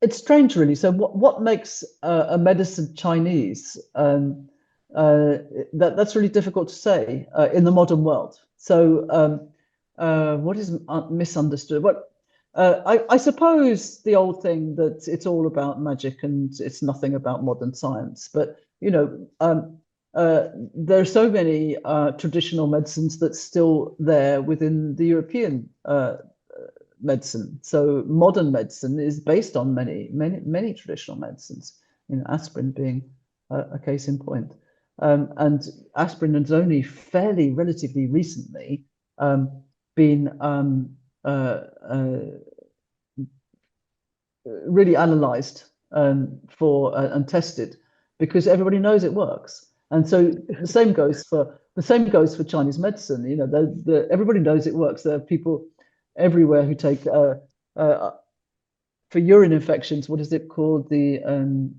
it's strange, really. So, what makes a medicine Chinese? That's really difficult to say in the modern world. So, what is misunderstood? I suppose the old thing that it's all about magic and it's nothing about modern science. But there are so many traditional medicines that's still there within the European medicine. So modern medicine is based on many traditional medicines. Aspirin being a case in point. And aspirin has only fairly relatively recently been really analyzed and tested because everybody knows it works. And so the same goes for Chinese medicine. Everybody knows it works. There are people everywhere who take for urine infections. What is it called? In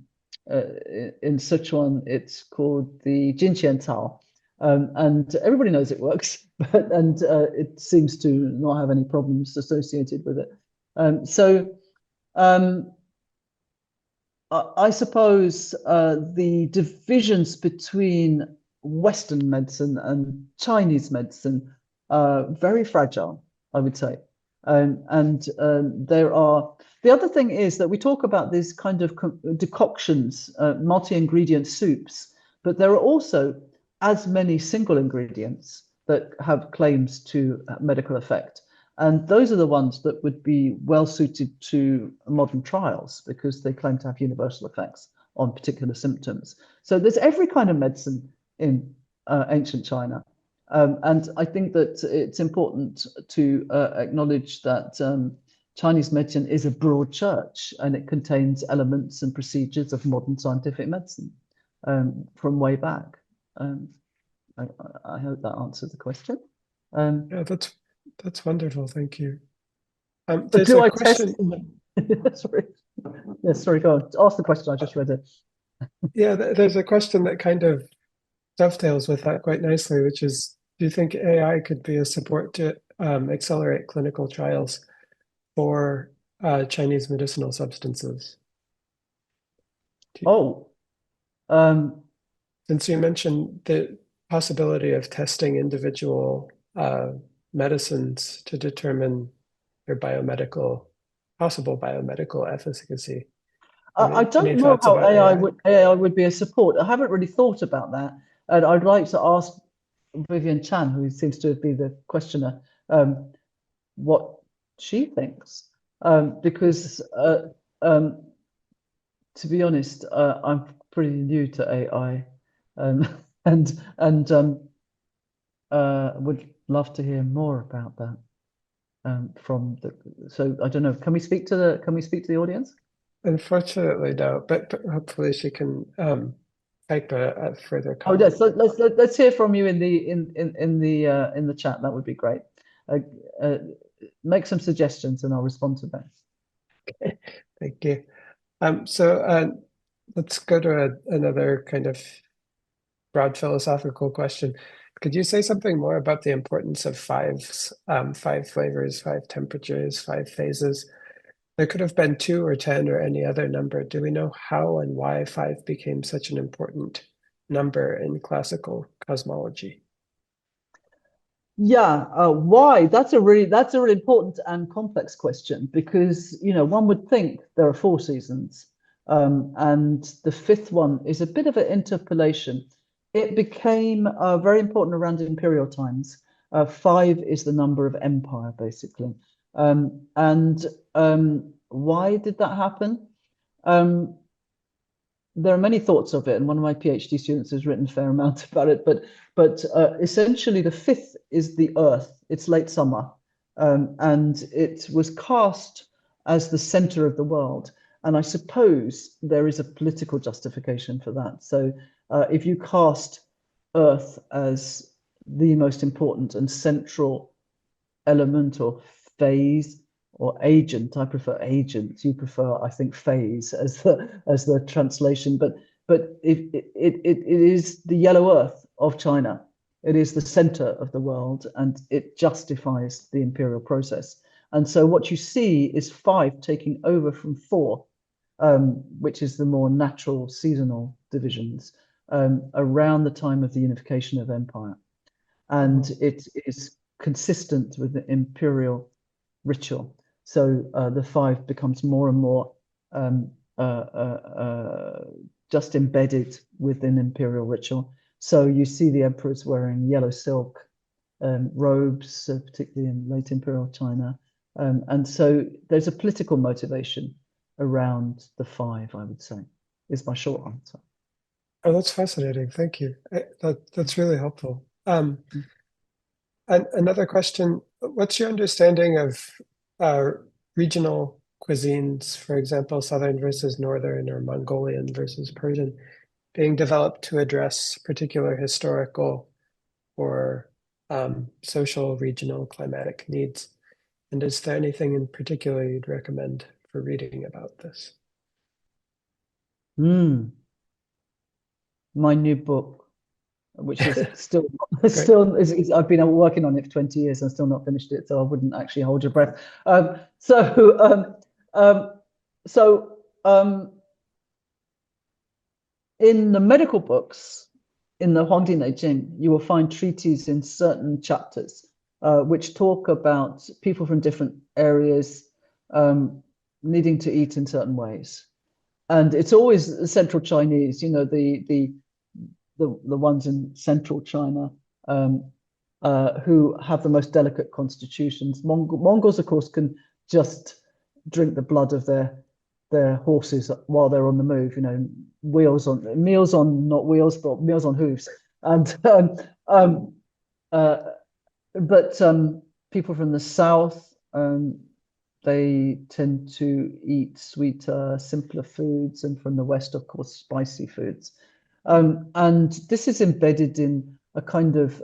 Sichuan, it's called the Jinqian Cao. And everybody knows it works, and it seems to not have any problems associated with it. So I suppose the divisions between Western medicine and Chinese medicine are very fragile, I would say. And there are, the other thing is that we talk about these kind of decoctions, multi-ingredient soups, but there are also as many single ingredients that have claims to medical effect. And those are the ones that would be well suited to modern trials because they claim to have universal effects on particular symptoms. So there's every kind of medicine in ancient China. And I think that it's important to acknowledge that Chinese medicine is a broad church and it contains elements and procedures of modern scientific medicine from way back. I hope that answers the question. Yeah, that's wonderful. Thank you. But There's do a I test question. sorry. Yes, sorry, go on. Ask the question. I just read it. Yeah, there's a question that kind of dovetails with that quite nicely, which is, do you think AI could be a support to accelerate clinical trials for Chinese medicinal substances? Oh, um, Since you mentioned the possibility of testing individual medicines to determine their possible biomedical efficacy. I Any don't know thoughts how about AI? AI would be a support. I haven't really thought about that, and I'd like to ask Vivienne Chan, who seems to be the questioner, what she thinks, because um, to be honest, I'm pretty new to AI, and would love to hear more about that from the. So I don't know. Can we speak to the audience? Unfortunately, no, but hopefully she can type a further Oh yes, comment. let's hear from you in the chat. That would be great. Uh, uh, make some suggestions and I'll respond to them. Thank you. So let's go to another kind of broad philosophical question. Could you say something more about the importance of fives, five flavors, five temperatures, five phases? There could have been two or 10 or any other number. Do we know how and why five became such an important number in classical cosmology? Yeah, why? That's a really important and complex question because one would think there are four seasons, and the fifth one is a bit of an interpolation. It became very important around imperial times. Five is the number of empire, basically, and why did that happen? Um, there are many thoughts of it, and one of my PhD students has written a fair amount about it. But essentially, the fifth is the Earth. It's late summer, and it was cast as the center of the world. And I suppose there is a political justification for that. So if you cast Earth as the most important and central element or phase or agent. I prefer agent. You prefer, I think, phase as the translation. But it is the yellow earth of China. It is the center of the world, and it justifies the imperial process. And so what you see is five taking over from four, which is the more natural seasonal divisions, around the time of the unification of empire. And it is consistent with the imperial ritual. So the five becomes more and more um, just embedded within imperial ritual. So you see the emperors wearing yellow silk robes, particularly in late imperial China. And so there's a political motivation around the five, I would say, is my short answer. Oh, that's fascinating. Thank you. That's really helpful. And another question, what's your understanding of uh, regional cuisines, for example, Southern versus Northern or Mongolian versus Persian, being developed to address particular historical or social, regional, climatic needs? And is there anything in particular you'd recommend for reading about this? My new book. which is still Great. I've been working on it for 20 years and still not finished it, so I wouldn't actually hold your breath. So in the medical books, in the Huangdi Neijing, you will find treatises in certain chapters which talk about people from different areas needing to eat in certain ways. And it's always central Chinese, the ones in central China who have the most delicate constitutions. Mongols, of course, can just drink the blood of their horses while they're on the move. Meals on not wheels, but meals on hooves. And but people from the south, they tend to eat sweeter, simpler foods, and from the west, of course, spicy foods. And this is embedded in a kind of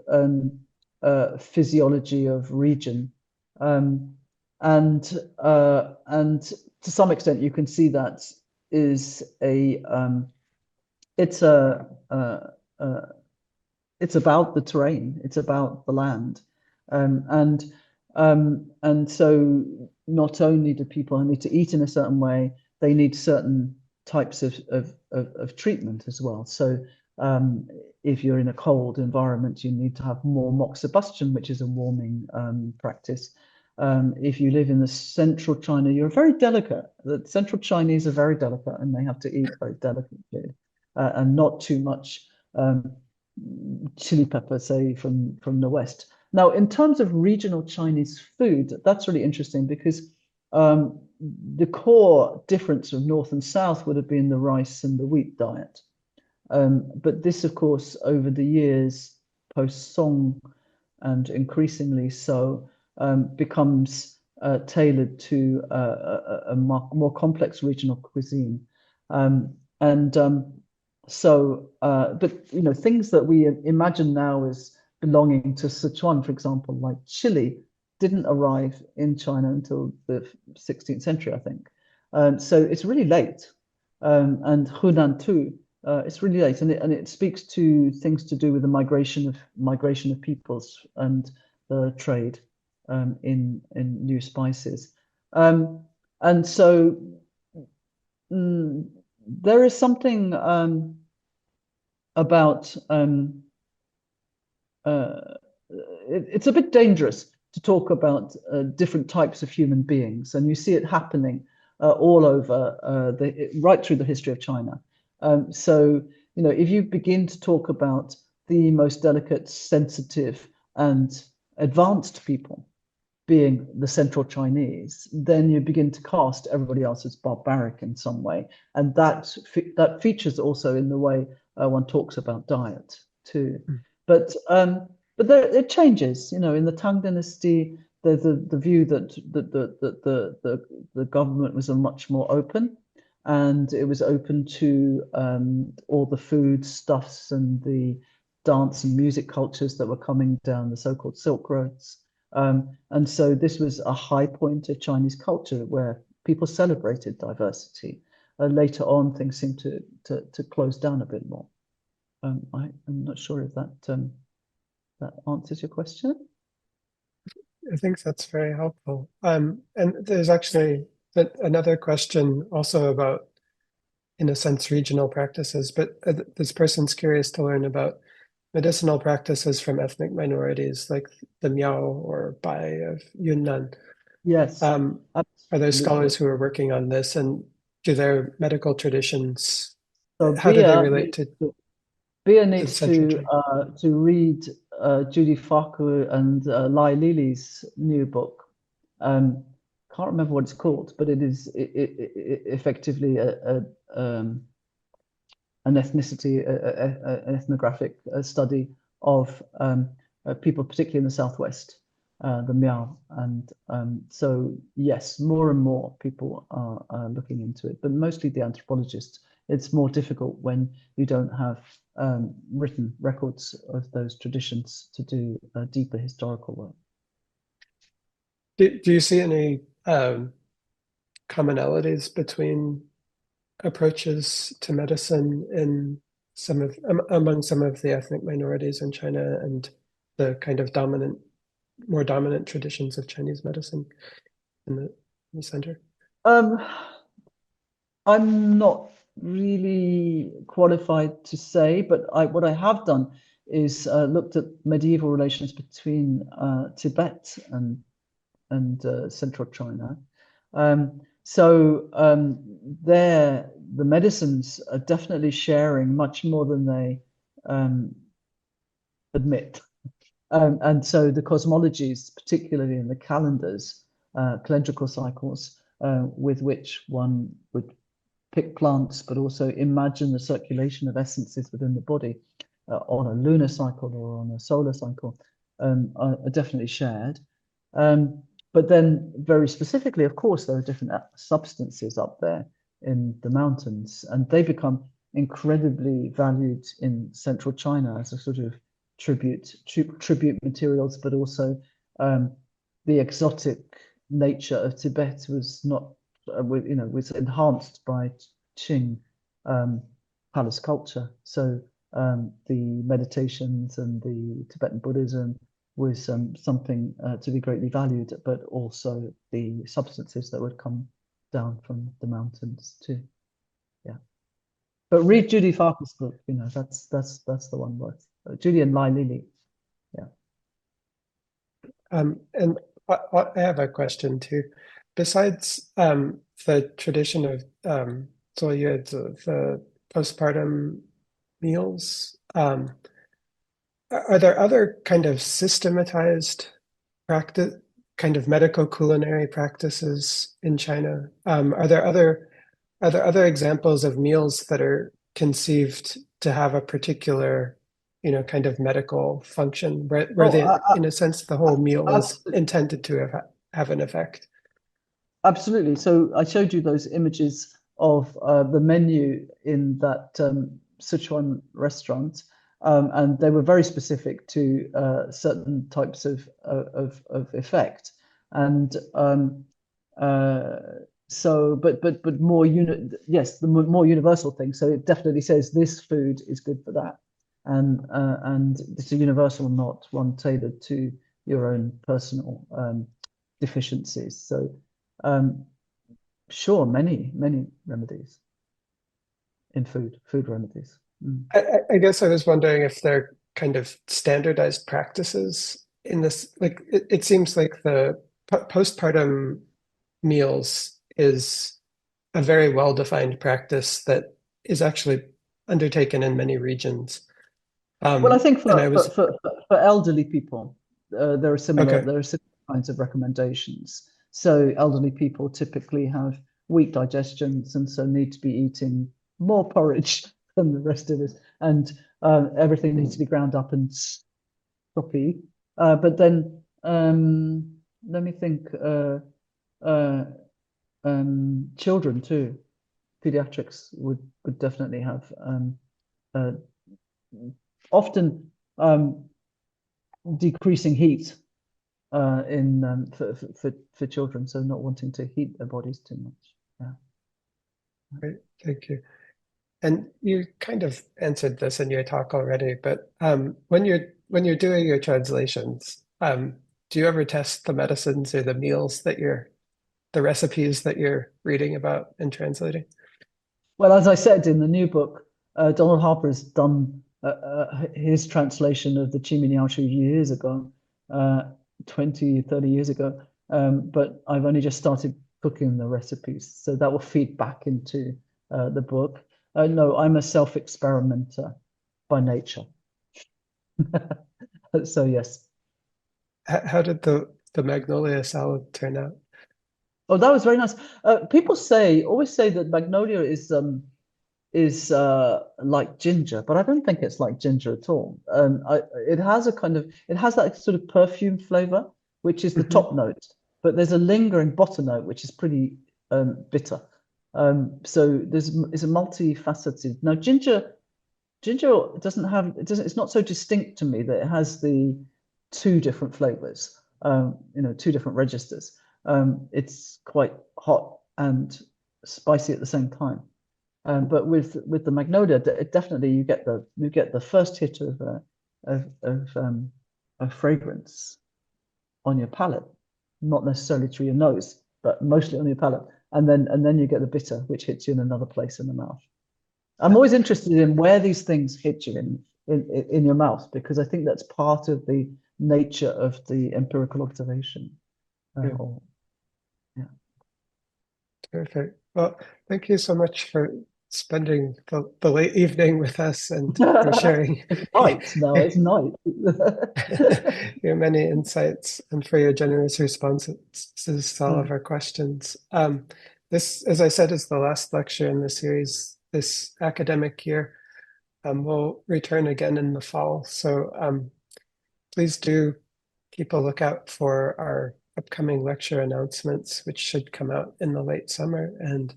physiology of region. And to some extent, you can see that is it's about the terrain, it's about the land, and so not only do people need to eat in a certain way, they need certain types of treatment as well. So if you're in a cold environment, you need to have more moxibustion, which is a warming practice. If you live in the central China, you're very delicate. The central Chinese are very delicate, and they have to eat very delicately and not too much chili pepper, say, from the West. Now, in terms of regional Chinese food, that's really interesting because the core difference of North and South would have been the rice and the wheat diet. But this, of course, over the years, post-Song and increasingly so, becomes tailored to a more complex regional cuisine. But things that we imagine now as belonging to Sichuan, for example, like chili, didn't arrive in China until the 16th century, I think. So it's really late, and Hunan too. It's really late, and it speaks to things to do with the migration of peoples and the trade in new spices, and so there is something about it's a bit dangerous to talk about different types of human beings, and you see it happening all over right through the history of China. So if you begin to talk about the most delicate, sensitive, and advanced people being the central Chinese, then you begin to cast everybody else as barbaric in some way, and that features also in the way one talks about diet too. But it changes. In the Tang Dynasty, there's the view that the government was much more open, and it was open to all the food stuffs and the dance and music cultures that were coming down the so-called Silk Roads. And so this was a high point of Chinese culture where people celebrated diversity. Later on, things seemed to close down a bit more. I'm not sure if that answers your question. I think that's very helpful. And there's actually another question also about, in a sense, regional practices, but this person's curious to learn about medicinal practices from ethnic minorities like the Miao or Bai of Yunnan. Yes, Are there scholars absolutely. who are working on this, and do their medical traditions, So how do they relate to Bia the needs central China? to read Judy Farquhar and Lai Lily's new book. Can't remember what it's called, but it is effectively an ethnicity, an ethnographic study of people, particularly in the Southwest, the Miao. And so, yes, more and more people are looking into it, but mostly the anthropologists. It's more difficult when you don't have written records of those traditions to do deeper historical work. Do you see any commonalities between approaches to medicine in among some of the ethnic minorities in China and the kind of more dominant traditions of Chinese medicine in the center? Um, I'm not really qualified to say, but what I have done is looked at medieval relations between Tibet and central China. There, the medicines are definitely sharing much more than they admit. And so the cosmologies, particularly in the calendars, calendrical cycles, with which one would pick plants, but also imagine the circulation of essences within the body on a lunar cycle or on a solar cycle, are definitely shared. But then very specifically, of course, there are different substances up there in the mountains, and they become incredibly valued in central China as a sort of tribute materials, but also the exotic nature of Tibet was not, was enhanced by Qing palace culture. So the meditations and the Tibetan Buddhism was something to be greatly valued, but also the substances that would come down from the mountains too. Yeah. But read Judy Farquhar's book. That's the one worth. Judy and Lai Lili. Yeah. And I have a question too. Besides the tradition of the postpartum meals, are there other kind of systematized practice, kind of medico-culinary practices in China? Are there other examples of meals that are conceived to have a particular, kind of medical function where in a sense, the whole meal is intended to have an effect? Absolutely. So I showed you those images of the menu in that Sichuan restaurant, and they were very specific to certain types of effect. And but more yes, the more universal thing. So it definitely says this food is good for that, and it's a universal, not one tailored to your own personal deficiencies. So sure, many remedies in food remedies. I guess I was wondering if they're kind of standardized practices in this. Like it seems like the postpartum meals is a very well-defined practice that is actually undertaken in many regions. Well, I think and I was for elderly people, there are okay. similar kinds of recommendations. So elderly people typically have weak digestions and so need to be eating more porridge than the rest of us, and everything needs to be ground up and sloppy. But then let me think. Uh, Children too, pediatrics would definitely have uh, often decreasing heat for children, so not wanting to heat their bodies too much. Yeah. Great, thank you. And you kind of answered this in your talk already, but when you're doing your translations, do you ever test the medicines or the recipes that you're reading about and translating? Well, as I said in the new book, Donald Harper has done his translation of the Qiminiaoshu years ago, 20, 30 years ago. But I've only just started cooking the recipes, so that will feed back into the book. No, I'm a self-experimenter by nature. So yes. How did the magnolia salad turn out? Oh, that was very nice. People always say that magnolia is like ginger, but I don't think it's like ginger at all. It has that sort of perfume flavor, which is the Hmm. top note, but there's a lingering bottom note, which is pretty bitter. So it's a multifaceted. Now, ginger it's not so distinct to me that it has the two different flavors, two different registers. It's quite hot and spicy at the same time. But with the magnolia, definitely you get the first hit of fragrance on your palate, not necessarily through your nose, but mostly on your palate, and then you get the bitter, which hits you in another place in the mouth. I'm always interested in where these things hit you in your mouth, because I think that's part of the nature of the empirical observation. Yeah. Yeah. Perfect. Well, thank you so much for spending the late evening with us and for sharing It's night now. It's night. your many insights and for your generous responses to all Yeah. of our questions. This, as I said, is the last lecture in the series this academic year. We'll return again in the fall. So please do keep a lookout for our upcoming lecture announcements, which should come out in the late summer. And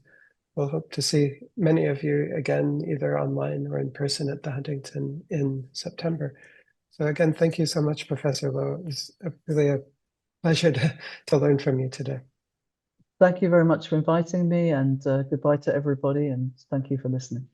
we'll hope to see many of you again, either online or in person at the Huntington in September. So again, thank you so much, Professor Lo. It was really a pleasure to learn from you today. Thank you very much for inviting me, and goodbye to everybody, and thank you for listening.